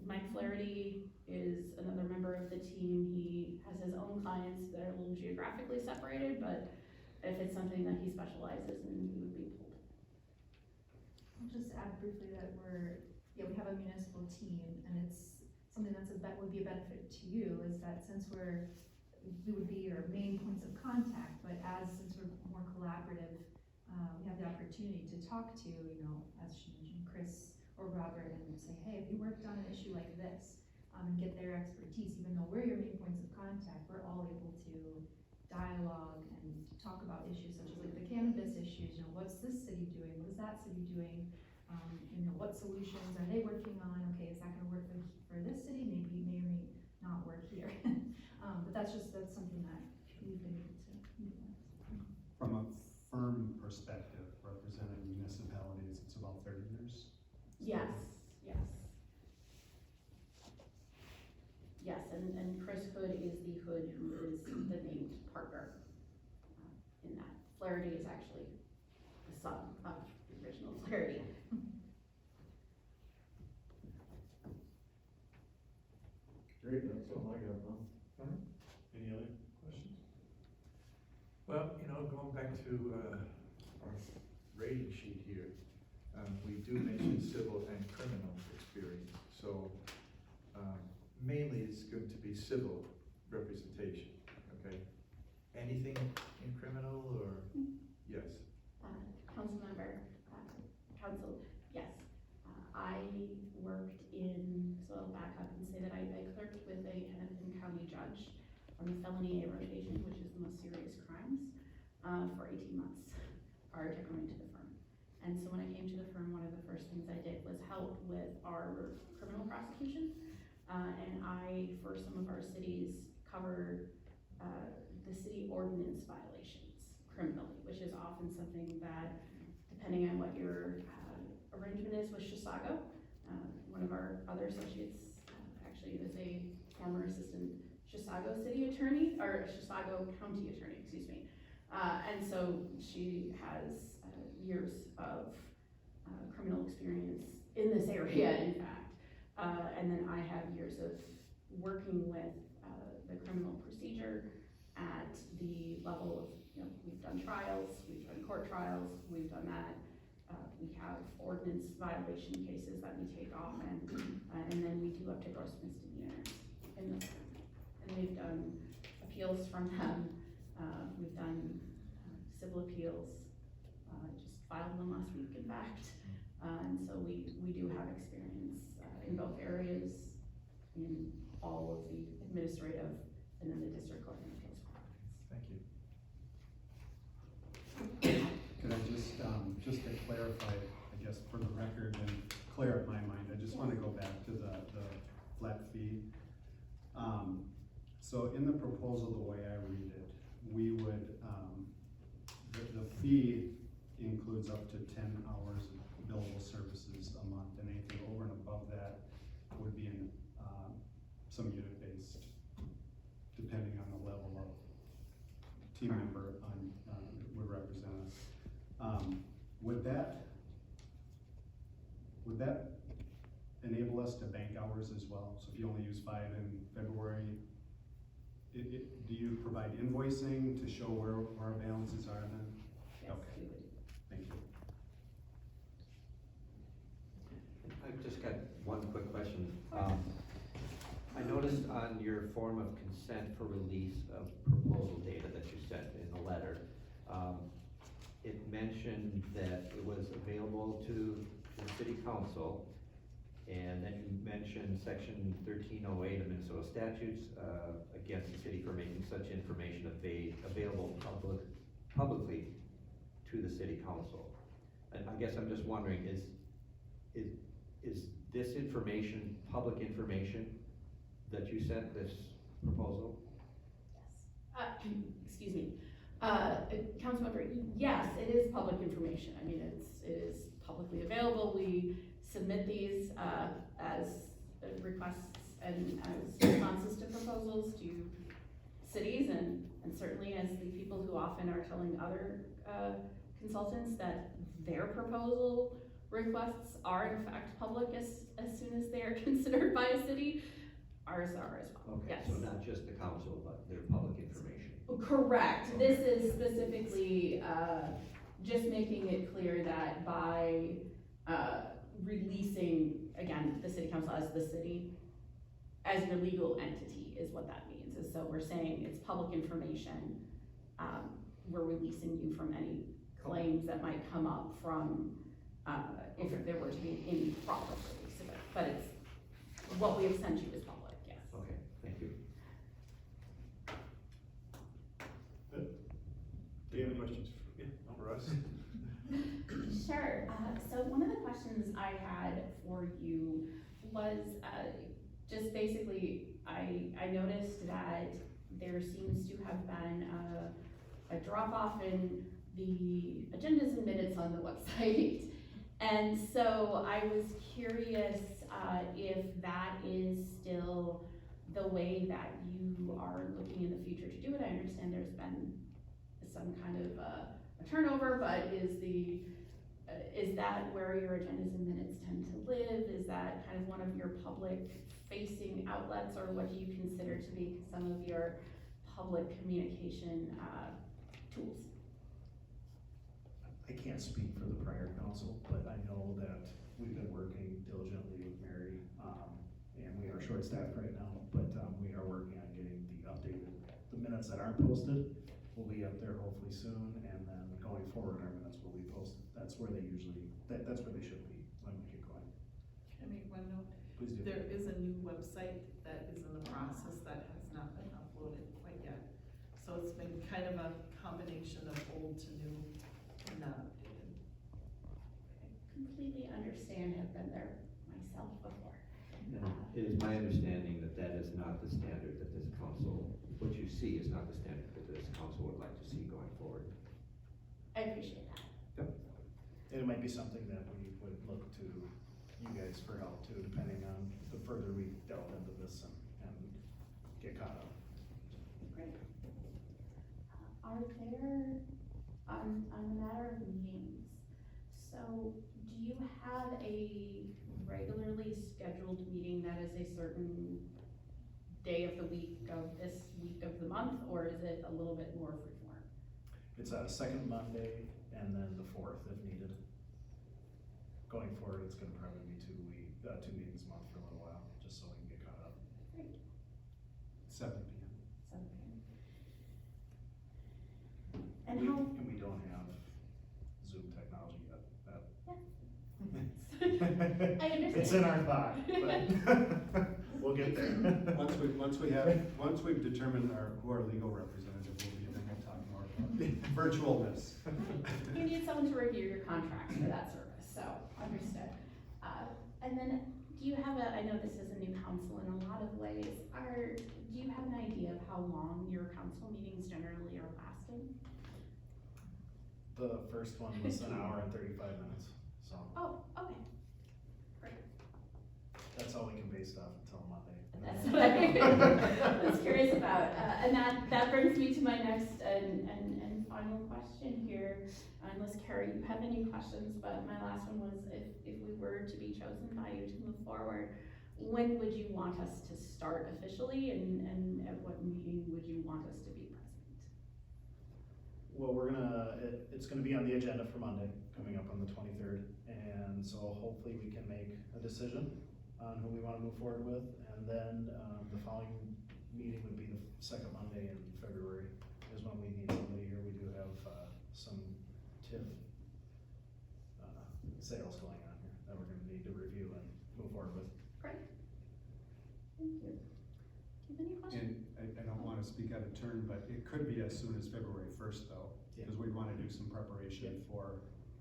Mike Flaherty is another member of the team. He has his own clients that are a little geographically separated, but if it's something that he specializes in, he would be pulled. I'll just add briefly that we have a municipal team, and it's something that would be a benefit to you, is that since we would be your main points of contact, but since we're more collaborative, we have the opportunity to talk to, as she mentioned, Chris or Robert, and say, hey, if you worked on an issue like this, and get their expertise, even though we're your main points of contact, we're all able to dialogue and talk about issues such as like the cannabis issues, what's this city doing, what is that city doing, what solutions are they working on, okay, is that gonna work for this city, maybe may or may not work here. But that's something that we've been able to utilize. From a firm perspective, representing municipalities, it's about 30 years. Yes, and Chris Hood is the Hood who is the named partner in that. Flaherty is actually the son of the original Flaherty. Great, that's all I got, Bob. Any other questions? Well, going back to, our rating sheet here, we do mention civil and criminal experience, so, mainly it's going to be civil representation, okay? Anything in criminal, or, yes? Council, yes. I worked so I'll back up and say that I clerked with a Hennepin County judge on the felony A rotation, which is the most serious crimes, for 18 months prior to coming to the firm. And so when I came to the firm, one of the first things I did was help with our criminal prosecution. And I, for some of our cities, covered the city ordinance violations criminally, which is often something that, depending on what your arrangement is with Chisago, one of our other associates actually is a former assistant Chisago city attorney, or Chisago county attorney, excuse me. And so she has years of criminal experience in this area, in fact. And then I have years of working with the criminal procedure at the level of, we've done trials, we've done court trials, we've done that. We have ordinance violation cases that we take off, and then we do up to gross misdemeanors in the firm. And we've done appeals from them, we've done civil appeals, just filed one last week, in fact. And so we do have experience in both areas, in all of the administrative and then the district court and appeals departments. Thank you. Could I just to clarify, I guess, for the record and clear up my mind, I just want to go back to the flat fee. So in the proposal, the way I read it, we would, the fee includes up to 10 hours of billable services a month, and anything over and above that would be in some unit-based, depending on the level of team member would represent us. Would that enable us to bank hours as well? So if you only use 5 in February, do you provide invoicing to show where our balances are then? Yes, Okay. we would. Thank you. I've just got one quick question. I noticed on your form of consent for release of proposal data that you sent in the letter, it mentioned that it was available to the city council, and then you mentioned section 1308 of Minnesota statutes against the city for making such information available publicly to the city council. And I guess I'm just wondering, is this information public information that you sent this proposal? excuse me, Councilmember, yes, it is public information. I mean, it is publicly available. We submit these, as requests and as responses to proposals to cities and certainly as the people who often are telling other, consultants that their proposal requests are in fact public as soon as they are considered by a city. Ours are as well, Okay, yes. so not just the council, but their public information. Correct, this is specifically, just making it clear that by, releasing, again, the city council as the city, as your legal entity is what that means, is so we're saying it's public information. We're releasing you from any claims that might come up from, if there were to be any improper release of it, but it's, what we have sent you is public, yes. Okay, thank you. Do you have any questions for Russ? Sure, so one of the questions I had for you was, just basically, I noticed that there seems to have been a drop off in the agendas and minutes on the website. And so I was curious, if that is still the way that you are looking in the future to do it. I understand there's been some kind of a turnover, but is that where your agendas and minutes tend to live? Is that kind of one of your public facing outlets, or what do you consider to be some of your public communication, tools? I can't speak for the prior council, but I know that we've been working diligently with Mary, and we are short-staffed right now, but, we are working on getting the minutes that aren't posted will be up there hopefully soon, and then going forward, our minutes will be posted. That's where they usually, that's where they should be when we get going. Can I make one note? Please do. There is a new website that is in the process that has not been uploaded quite yet. So it's been kind of a combination of old to new and not updated. Completely understand, have been there myself before. And it is my understanding that that is not the standard that this council, what you see is not the standard that this council would like to see going forward. I appreciate that. It might be something that we would look to you guys for help too, depending on the further we delve into this and get caught up. Great. Are there, on the matter of meetings, so do you have a regularly scheduled meeting that is a certain day of the week of this week of the month, or is it a little bit more freeform? It's a second Monday and then the 4th if needed. Going forward, it's gonna probably be 2 meetings a month for a little while, just so we can get caught up. Great, 7 p.m. 7 p.m. And We- how? And we don't have Zoom technology yet. I understand. It's in our thought, but we'll get there. Once we've determined who our legal representative will be, then we'll talk more about virtualness. You need someone to review your contracts for that service, so understood. And then, do you have I know this is a new council in a lot of ways, do you have an idea of how long your council meetings generally are lasting? The first one was an hour and 35 minutes, so Oh, okay. Great. that's all we can base it off until Monday. That's what I was curious about. And that brings me to my next and final question here. Unless Carrie, you have any questions, but my last one was if we were to be chosen by you to move forward, when would you want us to start officially and at what meeting would you want us to be present? Well, it's gonna be on the agenda for Monday, coming up on the 23rd, and so hopefully we can make a decision on who we wanna move forward with, and then, the following meeting would be the second Monday in February, is when we need somebody here. We do have, some TIF, sales going on here that we're gonna need to review and move forward with. Great. Thank you. Do you have any questions? And I don't wanna speak out of turn, but it could be as soon as February 1st though, because we wanna do some preparation for.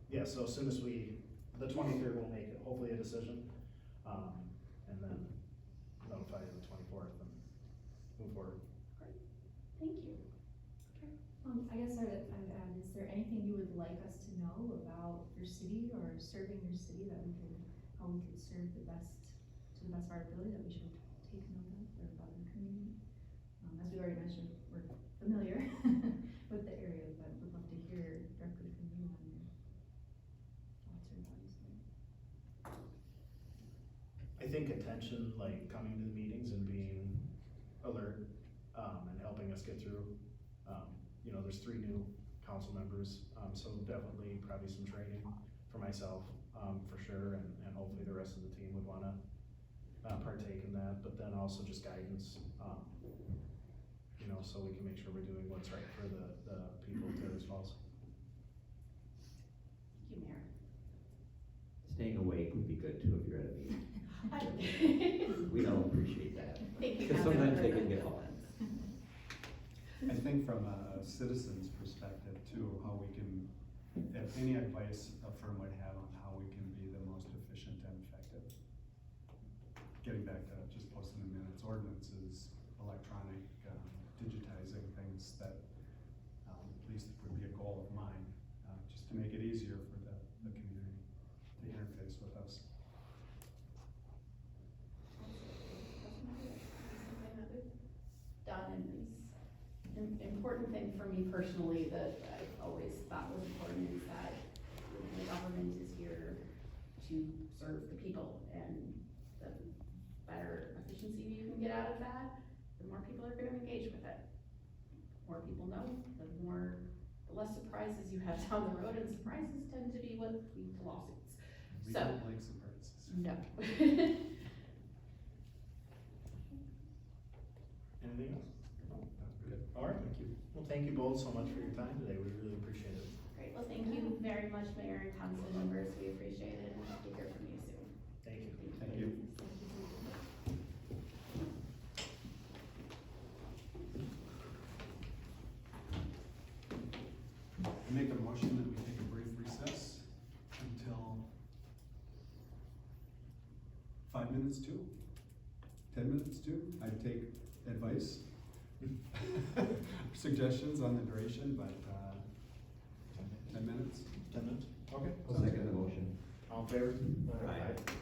Yeah, so as soon as the 23rd we'll make hopefully a decision, and then notify you the 24th and move forward. Thank you. guess I would add, is there anything you would like us to know about your city or serving your city that we can, how we could serve the best, to the best of our ability, that we should take note of, or about the community? As we already mentioned, we're familiar with the area, but would love to hear directly from you on your thoughts or values there. I think attention, like coming to the meetings and being alert, and helping us get through. You know, there's 3 new council members, so definitely probably some training for myself, for sure, and hopefully the rest of the team would wanna, partake in that, but then also just guidance, you know, so we can make sure we're doing what's right for the people of Taylor's Falls. Thank you, Mayor. Staying awake would be good too if you're at a meeting. We don't appreciate that. Thank you. Because sometimes they can get hot. I think from a citizen's perspective too, how we can, if any advice a firm would have on how we can be the most efficient and effective. Getting back to just posting the minutes, ordinances, electronic, digitizing things that, at least would be a goal of mine, just to make it easier for the community to interface with us. Done, and an important thing for me personally that I've always thought was important is that the government is here to serve the people, and the better efficiency you can get out of that, the more people are gonna engage with it. The more people know, the less surprises you have down the road, and surprises tend to be what lead to lawsuits. We So- don't like surprises. No. Anything else? No? Good. All right, thank you. Well, thank you both so much for your time today, we really appreciate it. Great, well, thank you very much, Mayor and council members, we appreciate it, and hope to hear from you soon. Thank you. Thank you. I make a motion that we take a brief recess until 5 minutes to, 10 minutes to. I take advice, suggestions on the duration, but, 10 minutes? 10 minutes? Okay. I'll second the motion. All in favor? Aye.